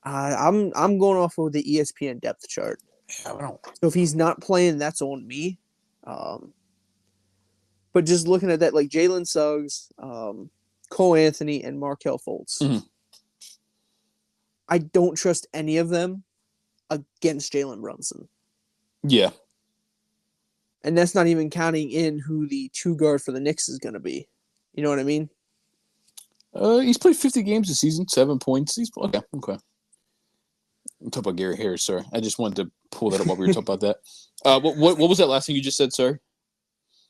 I'm going off of the ESPN depth chart. Yeah, I don't. So if he's not playing, that's on me. But just looking at that, like Jalen Suggs, Cole Anthony, and Markelle Fultz, mm-hmm. I don't trust any of them against Jalen Brunson. Yeah. And that's not even counting in who the 2 guard for the Knicks is going to be. You know what I mean? He's played 50 games this season, 7 points. He's okay. I'm talking about Gary Harris, sorry. I just wanted to pull that up while we were talking about that. What was that last thing you just said, sir?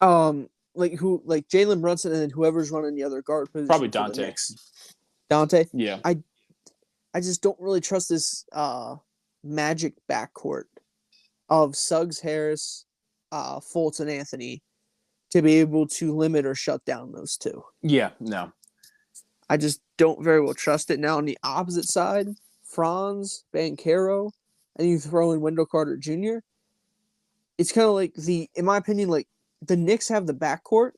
Like Jalen Brunson and then whoever's running the other guard position. Probably Dante. Dante? Yeah. I just don't really trust this Magic backcourt of Suggs, Harris, Fultz, and Anthony to be able to limit or shut down those 2. Yeah, no. I just don't very well trust it. Now on the opposite side, Franz, Banchero, and you throw in Wendell Carter Jr., it's kind of like in my opinion, like the Knicks have the backcourt,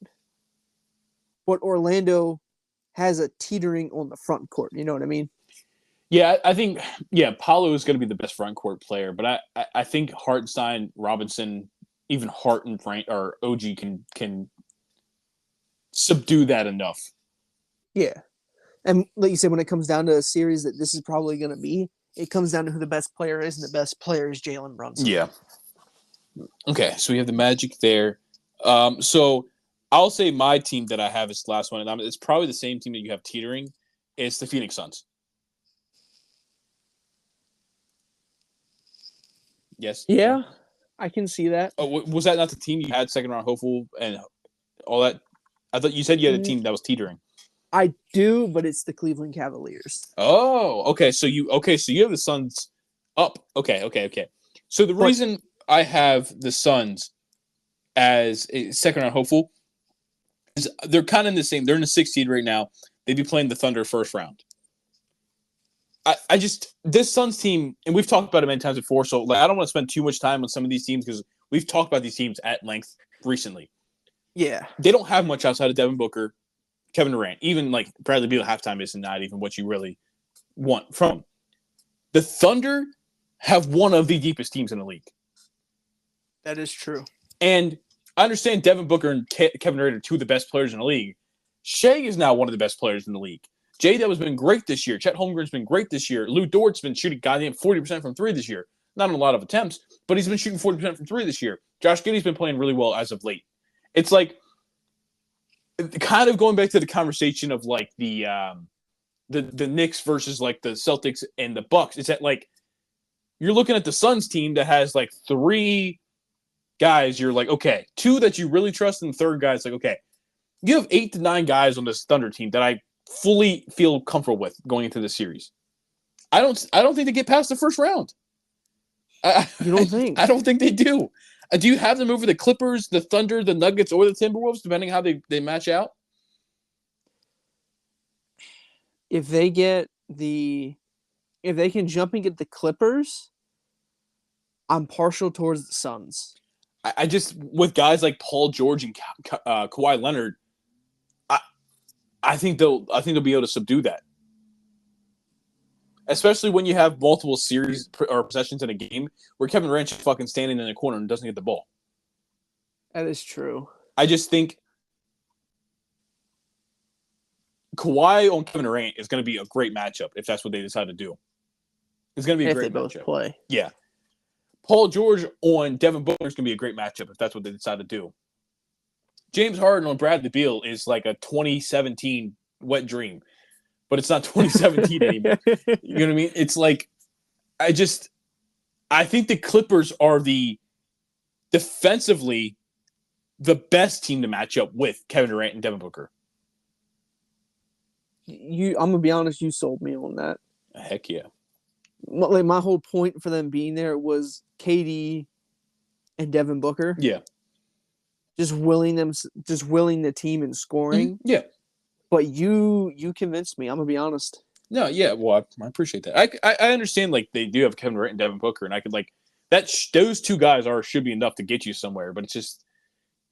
but Orlando has a teetering on the front court. You know what I mean? Yeah, I think Paulo is going to be the best front court player, but I think Hartenstein, Robinson, even Hart and Frank or OG can subdue that enough. Yeah. And like you said, when it comes down to a series that this is probably going to be, it comes down to who the best player is, and the best player is Jalen Brunson. Yeah. Okay, so we have the Magic there. So I'll say my team that I have is the last one, and it's probably the same team that you have teetering. It's the Phoenix Suns. Yes. Yeah, I can see that. Oh, was that not the team you had second round hopeful and all that? I thought you said you had a team that was teetering. I do, but it's the Cleveland Cavaliers. Oh, okay. So you have the Suns up. Okay. So the reason I have the Suns as a second round hopeful is they're kind of in the same. They're in the 6th seed right now. They'd be playing the Thunder first round. I just this Suns team, and we've talked about it many times before. So I don't want to spend too much time on some of these teams because we've talked about these teams at length recently. Yeah, they don't have much outside of Devin Booker, Kevin Durant. Even like Bradley Beal halftime is not even what you really want from them. The Thunder have one of the deepest teams in the league. That is true. And I understand Devin Booker and Kevin Durant are two of the best players in the league. Shea is now one of the best players in the league. J-Dub has been great this year. Chet Holmgren's been great this year. Lou Dort's been shooting goddamn 40% from three this year. Not in a lot of attempts, but he's been shooting 40% from three this year. Josh Giddey's been playing really well as of late. It's like kind of going back to the conversation of like the Knicks versus like the Celtics and the Bucks. It's that like you're looking at the Suns team that has like 3 guys. You're like, okay, 2 that you really trust, and the third guy is like, okay, you have 8 to 9 guys on this Thunder team that I fully feel comfortable with going into the series. I don't think they get past the first round. You don't think? I don't think they do. Do you have them over the Clippers, the Thunder, the Nuggets, or the Timberwolves, depending how they match out? If they can jump and get the Clippers, I'm partial towards the Suns. I just with guys like Paul George and Kawhi Leonard, I think they'll be able to subdue that. Especially when you have multiple series or possessions in a game where Kevin Durant's fucking standing in the corner and doesn't get the ball. That is true. I just think Kawhi on Kevin Durant is going to be a great matchup if that's what they decide to do. It's going to be a great matchup. If they both play. Yeah. Paul George on Devin Booker is going to be a great matchup if that's what they decide to do. James Harden on Bradley Beal is like a 2017 wet dream, but it's not 2017 anymore. You know what I mean? It's like, I think the Clippers are defensively the best team to match up with Kevin Durant and Devin Booker. I'm going to be honest, you sold me on that. Heck yeah. Like my whole point for them being there was KD and Devin Booker. Yeah. Just willing the team in scoring. Mm-hmm. Yeah. But you convinced me. I'm gonna be honest. No, yeah. Well, I appreciate that. I understand like they do have Kevin Durant and Devin Booker, and I could like that. Those 2 guys should be enough to get you somewhere. But it's just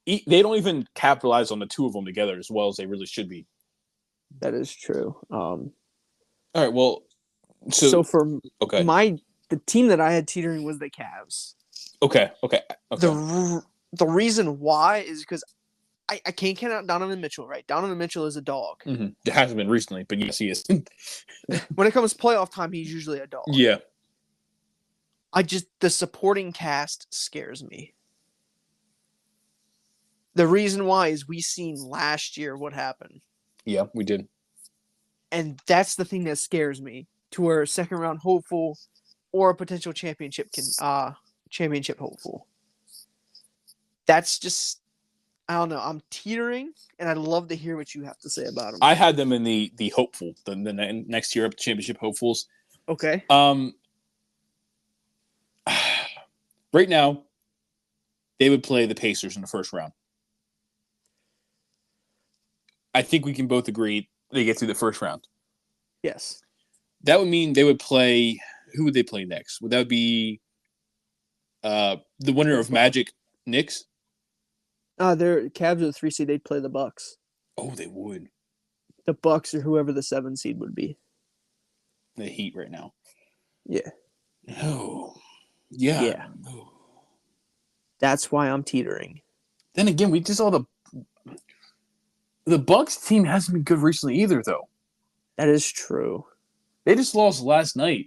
they don't even capitalize on the 2 of them together as well as they really should be. That is true. All right. Well, so for the team that I had teetering was the Cavs. Okay. The reason why is because I can't count out Donovan Mitchell, right? Donovan Mitchell is a dog. Mm-hmm. It hasn't been recently, but yes, he is. When it comes to playoff time, he's usually a dog. Yeah. The supporting cast scares me. The reason why is we seen last year what happened. Yeah, we did. And that's the thing that scares me, to where a second round hopeful or a potential championship hopeful. That's just, I don't know. I'm teetering, and I'd love to hear what you have to say about them. I had them in the hopeful, the next year up championship hopefuls. Okay. Right now, they would play the Pacers in the first round. I think we can both agree they get through the first round. Yes. That would mean they would play. Who would they play next? Would that be the winner of Magic Knicks? Their Cavs are the 3 seed. They'd play the Bucks. Oh, they would. The Bucks or whoever the 7 seed would be. the Heat right now. Yeah. Oh, yeah. Yeah. Oh. That's why I'm teetering. Then again, we just saw the Bucks team hasn't been good recently either, though. That is true. They just lost last night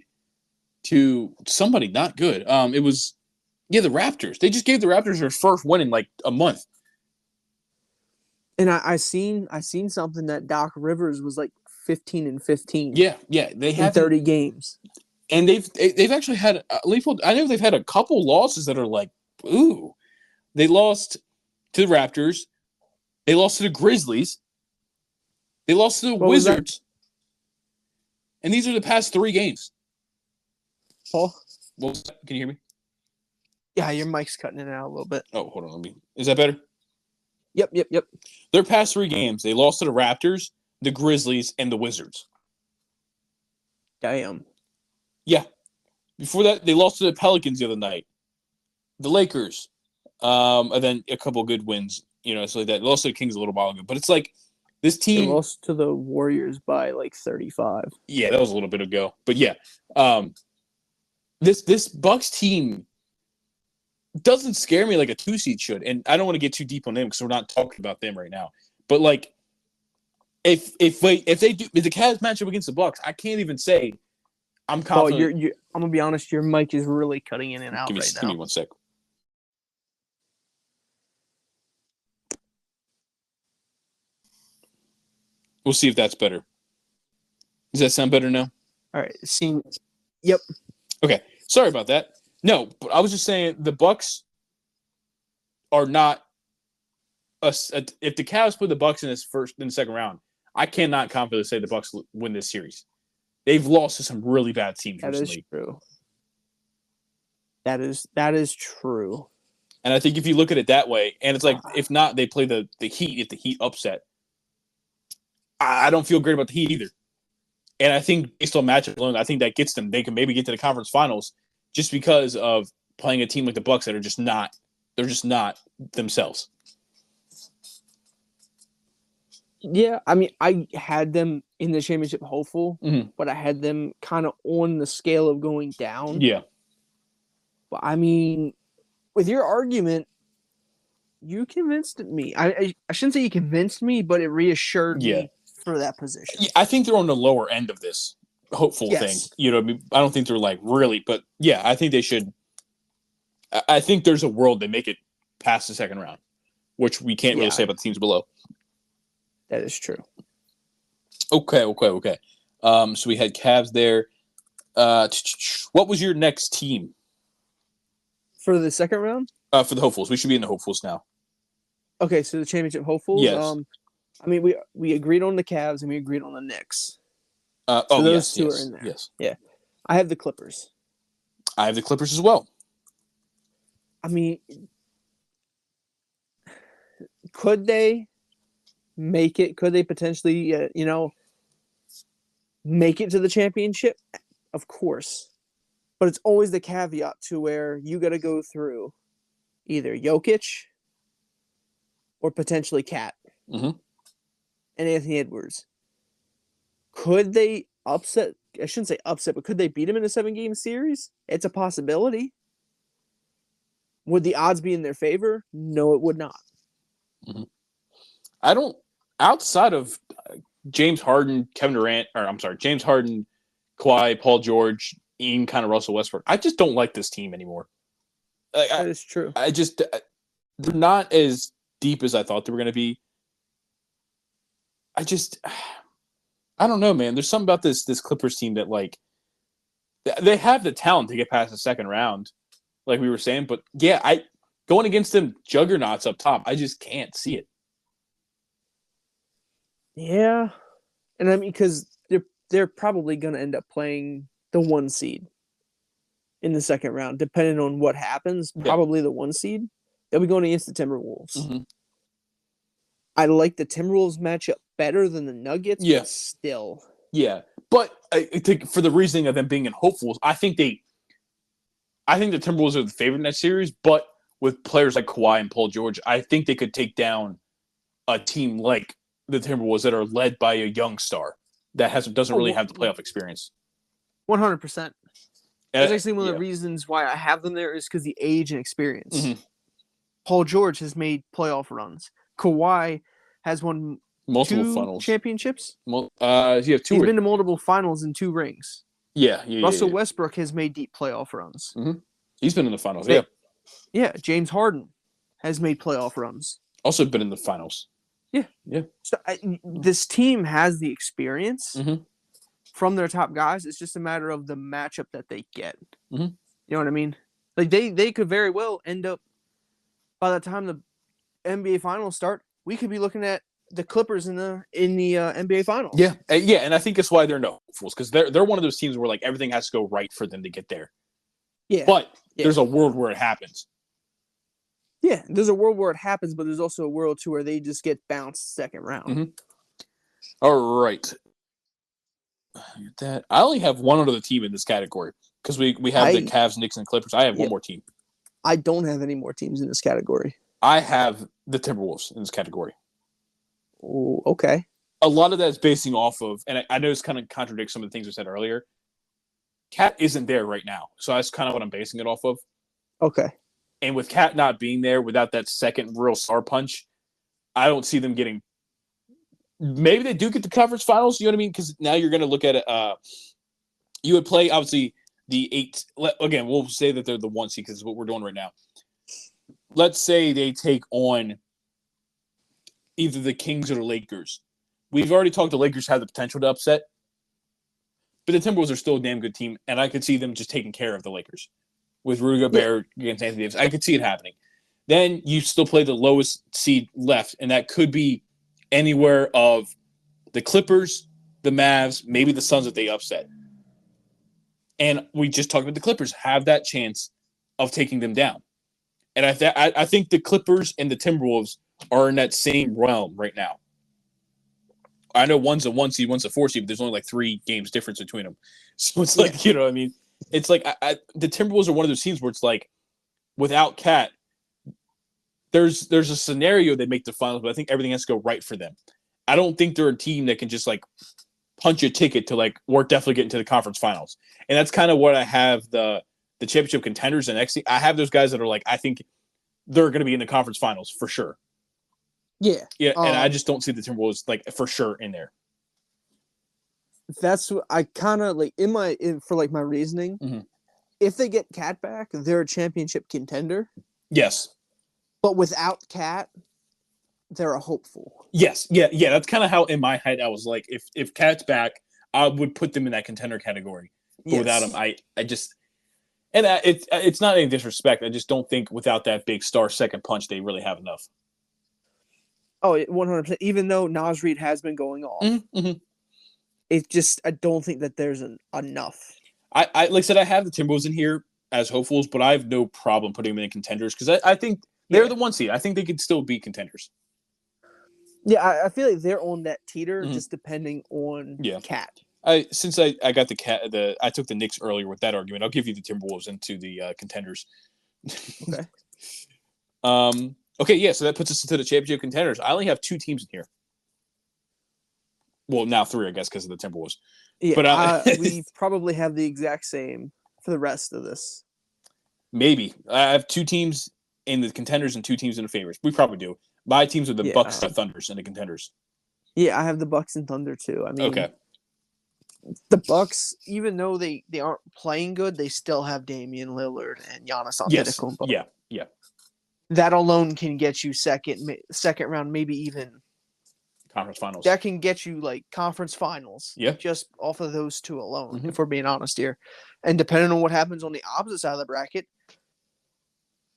to somebody not good. It was the Raptors. They just gave the Raptors their first win in like a month. And I seen something that Doc Rivers was like 15-15. Yeah, they have 30 games. And they've actually had I know they've had a couple losses that are like, ooh. They lost to the Raptors. They lost to the Grizzlies. They lost to the Wizards. And these are the past 3 games. Paul? Can you hear me? Yeah, your mic's cutting in and out a little bit. Oh, hold on. Is that better? Yep. Their past 3 games, they lost to the Raptors, the Grizzlies, and the Wizards. Damn. Yeah. Before that, they lost to the Pelicans the other night. The Lakers. And then a couple good wins, so like that. They lost to the Kings a little while ago. But it's like this team. They lost to the Warriors by like 35. Yeah, that was a little bit ago. But yeah. This Bucks team doesn't scare me like a 2 seed should. And I don't want to get too deep on them because we're not talking about them right now. But like if the Cavs match up against the Bucks, I can't even say I'm confident. Well, I'm gonna be honest, your mic is really cutting in and out right now. Give me 1 sec. We'll see if that's better. Does that sound better now? All right. Yep. Okay. Sorry about that. No, but I was just saying the Bucks are not if the Cavs put the Bucks in the second round, I cannot confidently say the Bucks win this series. They've lost to some really bad teams recently. That is true. And I think if you look at it that way, and it's like if not, they play the Heat if the Heat upset. I don't feel great about the Heat either. And I think based on matchup alone, I think that gets them. They can maybe get to the conference finals just because of playing a team like the Bucks that are just not. They're just not themselves. Yeah, I mean, I had them in the championship hopeful, but I had them kind of on the scale of going down. Yeah. But I mean, with your argument, you convinced me. I shouldn't say you convinced me, but it reassured me for that position. Yeah, I think they're on the lower end of this hopeful thing. I don't think they're like really, but yeah, I think they should. I think there's a world they make it past the second round, which we can't really say about the teams below. That is true. Okay. So we had Cavs there. What was your next team? For the second round? For the hopefuls. We should be in the hopefuls now. Okay, so the championship hopefuls? Yes. I mean, we agreed on the Cavs and we agreed on the Knicks. Those two are in there. Yes. Yeah. I have the Clippers. I have the Clippers as well. I mean, could they make it? Could they potentially, make it to the championship? Of course. But it's always the caveat to where you got to go through either Jokic or potentially Cat and Anthony Edwards. Could they upset? I shouldn't say upset, but could they beat him in a 7-game series? It's a possibility. Would the odds be in their favor? No, it would not. I don't. Outside of James Harden, James Harden, Kawhi, Paul George, even kind of Russell Westbrook, I just don't like this team anymore. That is true. They're not as deep as I thought they were going to be. I don't know, man. There's something about this Clippers team that, like, they have the talent to get past the second round, like we were saying. But, yeah, going against them juggernauts up top, I just can't see it. Yeah. And I mean, because they're probably going to end up playing the 1 seed in the second round, depending on what happens. Probably the 1 seed. They'll be going against the Timberwolves. I like the Timberwolves matchup better than the Nuggets, but still. Yeah, but I think for the reasoning of them being in hopefuls, I think the Timberwolves are the favorite in that series, but with players like Kawhi and Paul George, I think they could take down a team like the Timberwolves that are led by a young star that doesn't really have the playoff experience. 100%. That's actually one of Yeah. the reasons why I have them there is because the age and experience. Mhm. Paul George has made playoff runs. Kawhi has won Multiple 2 finals. championships. You have 2. He's been to multiple finals and 2 rings. Yeah. Russell Westbrook has made deep playoff runs. Mm-hmm. He's been in the finals. Yeah. Yeah. James Harden has made playoff runs. Also been in the finals. Yeah. Yeah. So this team has the experience from their top guys. It's just a matter of the matchup that they get. Mm-hmm. You know what I mean? Like they could very well end up, by the time the NBA finals start, we could be looking at the Clippers in the NBA finals. Yeah. Yeah. And I think that's why they're no fools, because they're one of those teams where like everything has to go right for them to get there. Yeah. But there's a world where it happens. Yeah, there's a world where it happens, but there's also a world to where they just get bounced second round. Mm-hmm. All right. I only have one other team in this category because we have the Cavs, Knicks, and Clippers. I have one more team. I don't have any more teams in this category. I have the Timberwolves in this category. Oh, okay. A lot of that is basing off of, and I know it's kind of contradicts some of the things we said earlier. Cat isn't there right now, so that's kind of what I'm basing it off of. Okay. And with Cat not being there, without that second real star punch, I don't see them getting. Maybe they do get the conference finals. You know what I mean? Because now you're going to look at it. You would play obviously the 8. Again, we'll say that they're the 1 seed because it's what we're doing right now. Let's say they take on either the Kings or the Lakers. We've already talked. The Lakers have the potential to upset, but the Timberwolves are still a damn good team, and I could see them just taking care of the Lakers. With Rudy Gobert against Anthony Davis, I could see it happening. Then you still play the lowest seed left, and that could be anywhere of the Clippers, the Mavs, maybe the Suns if they upset. And we just talked about the Clippers have that chance of taking them down. And I think the Clippers and the Timberwolves are in that same realm right now. I know one's a 1 seed, one's a 4 seed, but there's only like 3 games difference between them. So it's like, you know what I mean? It's like the Timberwolves are one of those teams where it's like, without Cat, there's a scenario they make the finals, but I think everything has to go right for them. I don't think they're a team that can just like punch a ticket to like we're definitely getting to the conference finals. And that's kind of what I have the championship contenders and next. I have those guys that are like I think they're going to be in the conference finals for sure. Yeah, and I just don't see the Timberwolves like for sure in there. That's what I kind of like for my reasoning. Mm-hmm. If they get Cat back, they're a championship contender. Yes, but without Cat, they're a hopeful. Yes, yeah. That's kind of how in my head I was like, if Cat's back, I would put them in that contender category. But without him, I just and it's not any disrespect. I just don't think without that big star second punch, they really have enough. Oh, 100%. Even though Naz Reid has been going off. Mm-hmm. It's just I don't think that there's enough. I like I said, I have the Timberwolves in here as hopefuls, but I have no problem putting them in contenders because I think they're the 1 seed. I think they could still be contenders. Yeah, I feel like they're on that teeter, just depending on Cat. Since I got the Cat, I took the Knicks earlier with that argument. I'll give you the Timberwolves into the contenders. Okay. Okay, yeah. So that puts us into the championship contenders. I only have 2 teams in here. Well, now 3, I guess, because of the Timberwolves. Yeah, but we probably have the exact same for the rest of this. Maybe I have 2 teams in the contenders and 2 teams in the favorites. We probably do. My teams are the Bucks and Thunders and the contenders. Yeah, I have the Bucks and Thunder too. I mean, okay. The Bucks, even though they aren't playing good, they still have Damian Lillard and Giannis Antetokounmpo. Yes. Yeah. That alone can get you second round, maybe even conference finals. That can get you like conference finals. Yeah. Just off of those 2 alone, if we're being honest here. And depending on what happens on the opposite side of the bracket,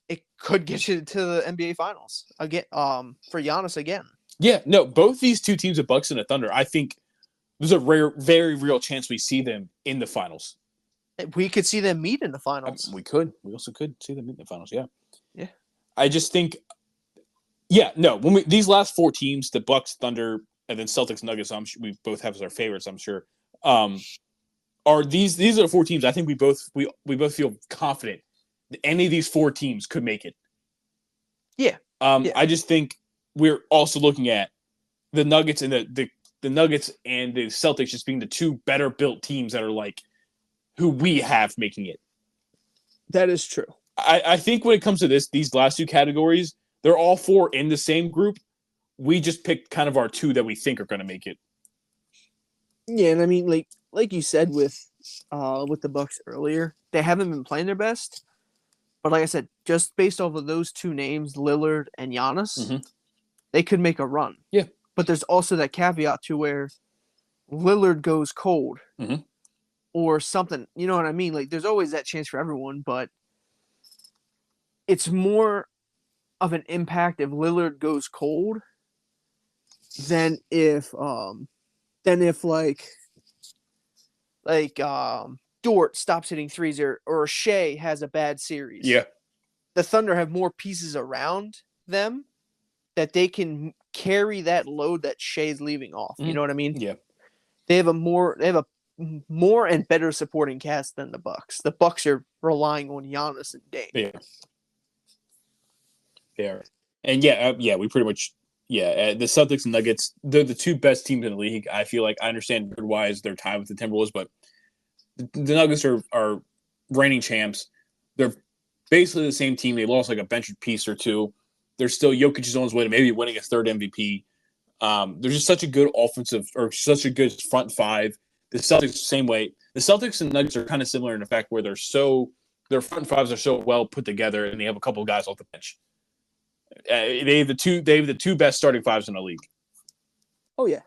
it could get you to the NBA finals again. For Giannis again. Yeah, no, both these 2 teams, the Bucks and the Thunder, I think there's a very real chance we see them in the finals. We could see them meet in the finals. We could. We also could see them meet in the finals. Yeah. Yeah. I just think. Yeah, no. When these last 4 teams, the Bucks, Thunder, and then Celtics, Nuggets, we both have as our favorites. I'm sure. Are these are the 4 teams? I think we both feel confident that any of these 4 teams could make it. Yeah. I just think we're also looking at the Nuggets and the Nuggets and the Celtics just being the 2 better built teams that are like who we have making it. That is true. I think when it comes to these last two categories, they're all four in the same group. We just picked kind of our two that we think are going to make it. Yeah, and I mean, like you said with the Bucks earlier, they haven't been playing their best. But like I said, just based off of those two names, Lillard and Giannis, they could make a run. Yeah. But there's also that caveat to where Lillard goes cold or something. You know what I mean? Like, there's always that chance for everyone, but it's more of an impact if Lillard goes cold than if Dort stops hitting threes or Shea has a bad series. Yeah. The Thunder have more pieces around them that they can carry that load that Shea's leaving off. You know what I mean? Yeah. They have a more and better supporting cast than the Bucks. The Bucks are relying on Giannis and Dame. Yeah. They are. And we pretty much the Celtics and Nuggets, they're the two best teams in the league. I feel like I understand wise they're tied with the Timberwolves, but the Nuggets are reigning champs. They're basically the same team. They lost like a bench piece or two. They're still Jokic is on his way to maybe winning a third MVP. They're just such a good offensive or such a good front five. The Celtics the same way. The Celtics and Nuggets are kind of similar in the fact where their front fives are so well put together, and they have a couple of guys off the bench. They have the two best starting fives in the league. Oh yeah,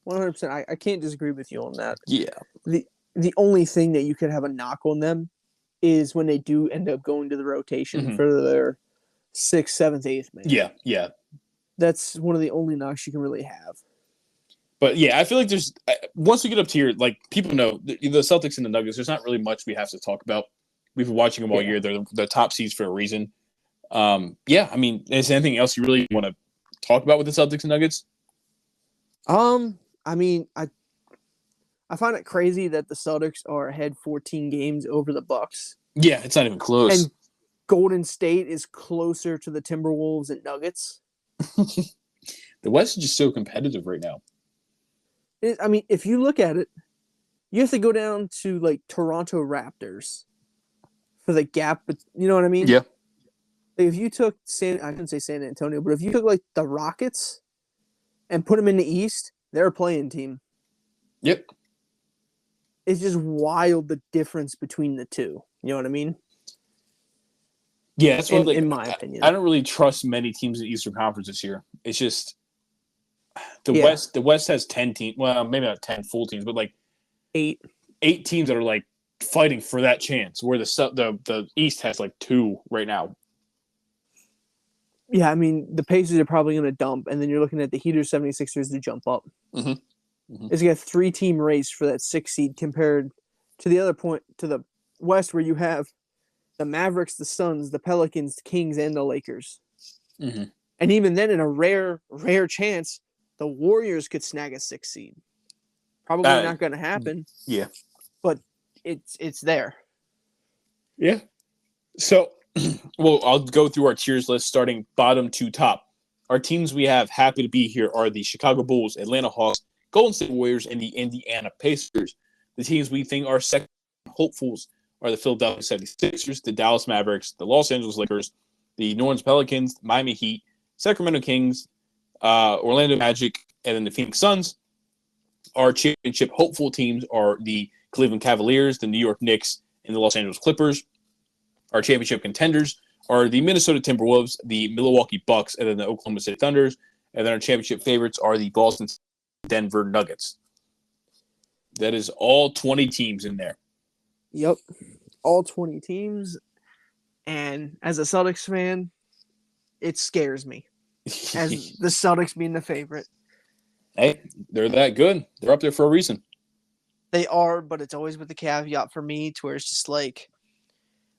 100%. I can't disagree with you on that. Yeah. The only thing that you could have a knock on them is when they do end up going to the rotation for their 6th, 7th, 8th man. Yeah. That's one of the only knocks you can really have. But yeah, I feel like there's once we get up to here, like people know the Celtics and the Nuggets. There's not really much we have to talk about. We've been watching them all year. They're the top seeds for a reason. I mean, is there anything else you really want to talk about with the Celtics and Nuggets? I mean, I find it crazy that the Celtics are ahead 14 games over the Bucks. Yeah, it's not even close. And Golden State is closer to the Timberwolves and Nuggets. The West is just so competitive right now. I mean, if you look at it, you have to go down to like Toronto Raptors for the gap. But you know what I mean? Yeah. Like if you took I couldn't say San Antonio, but if you took like the Rockets and put them in the East, they're a playing team. Yep. It's just wild the difference between the two. You know what I mean? Yeah, that's what in my opinion. I don't really trust many teams in the Eastern Conference this year. It's just the West. The West has 10 teams. Well, maybe not 10 full teams, but like 8 teams that are like fighting for that chance. Where the East has like 2 right now. Yeah, I mean the Pacers are probably going to dump, and then you're looking at the Heaters, 76ers to jump up. It's got a 3-team race for that 6th seed compared to the other point to the West where you have the Mavericks, the Suns, the Pelicans, the Kings, and the Lakers. And even then, in a rare chance, the Warriors could snag a 6th seed. Probably not going to happen. Yeah, but it's there. Yeah. So, well, I'll go through our tiers list starting bottom to top. Our teams we have happy to be here are the Chicago Bulls, Atlanta Hawks, Golden State Warriors, and the Indiana Pacers. The teams we think are second hopefuls are the Philadelphia 76ers, the Dallas Mavericks, the Los Angeles Lakers, the New Orleans Pelicans, Miami Heat, Sacramento Kings, Orlando Magic, and then the Phoenix Suns. Our championship hopeful teams are the Cleveland Cavaliers, the New York Knicks, and the Los Angeles Clippers. Our championship contenders are the Minnesota Timberwolves, the Milwaukee Bucks, and then the Oklahoma City Thunders. And then our championship favorites are the Boston Denver Nuggets. That is all 20 teams in there. Yep. All 20 teams. And as a Celtics fan, it scares me. As the Celtics being the favorite. Hey, they're that good. They're up there for a reason. They are, but it's always with the caveat for me to where it's just like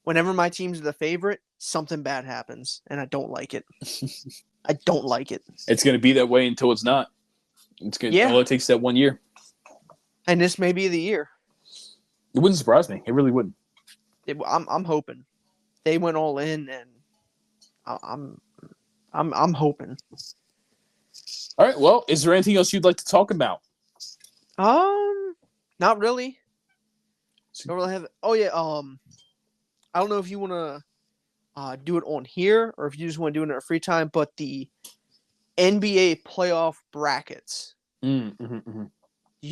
whenever my teams are the favorite, something bad happens, and I don't like it. I don't like it. It's going to be that way until it's not. It's good. Yeah. All it takes that 1 year. And this may be the year. It wouldn't surprise me. It really wouldn't. I'm hoping they went all in, and I'm hoping. All right. Well, is there anything else you'd like to talk about? Not really. Don't really have. Oh yeah. I don't know if you want to do it on here or if you just want to do it in our free time, but the NBA playoff brackets. We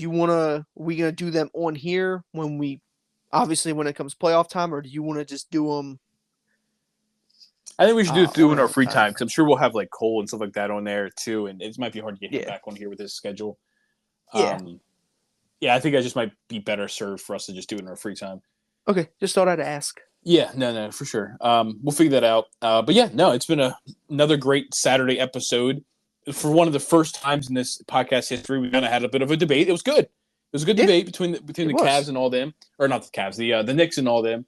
gonna do them on here when it comes playoff time, or do you want to just do them? I think we should do it in our free time because I'm sure we'll have like Cole and stuff like that on there too, and it might be hard to get him back on here with his schedule. Yeah. I think that just might be better served for us to just do it in our free time. Okay, just thought I'd ask. Yeah, no, for sure. We'll figure that out. But yeah, no, it's been another great Saturday episode. For one of the first times in this podcast history, we kind of had a bit of a debate. It was good. It was a good debate between the Cavs and all them, or not the Cavs, the Knicks and all them.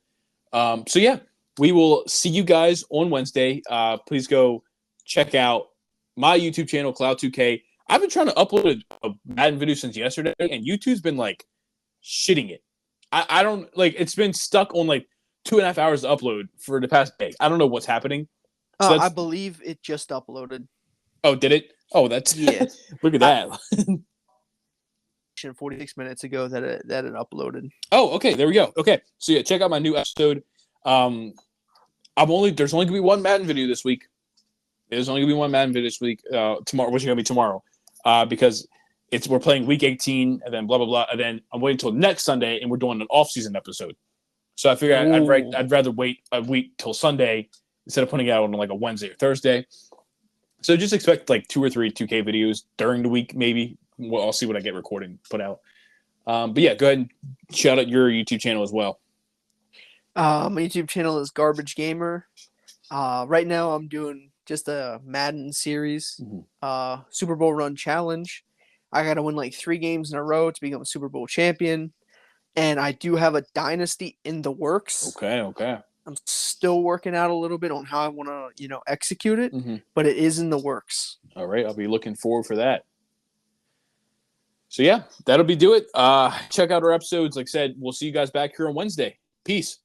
So yeah, we will see you guys on Wednesday. Please go check out my YouTube channel, Cloud2K. I've been trying to upload a Madden video since yesterday, and YouTube's been like shitting it. I don't like. It's been stuck on like 2.5 hours to upload for the past day. I don't know what's happening. So I believe it just uploaded. Oh, did it? Oh, that's look at that. 46 minutes ago that it uploaded. Oh, okay. There we go. Okay, so yeah, check out my new episode. There's only gonna be one Madden video this week. There's only gonna be one Madden video this week. Tomorrow, which is gonna be tomorrow, because we're playing week 18, and then blah blah blah, and then I'm waiting until next Sunday, and we're doing an off-season episode. So I figured I'd rather wait a week till Sunday instead of putting it out on like a Wednesday or Thursday. So just expect like 2 or 3 2K videos during the week, maybe. I'll see what I get recorded put out. But yeah, go ahead and shout out your YouTube channel as well. My YouTube channel is Garbage Gamer. Right now I'm doing just a Madden series, Super Bowl Run Challenge. I got to win like 3 games in a row to become a Super Bowl champion. And I do have a dynasty in the works. Okay. I'm still working out a little bit on how I want to, execute it, but it is in the works. All right. I'll be looking forward for that. So yeah, that'll do it. Check out our episodes. Like I said, we'll see you guys back here on Wednesday. Peace.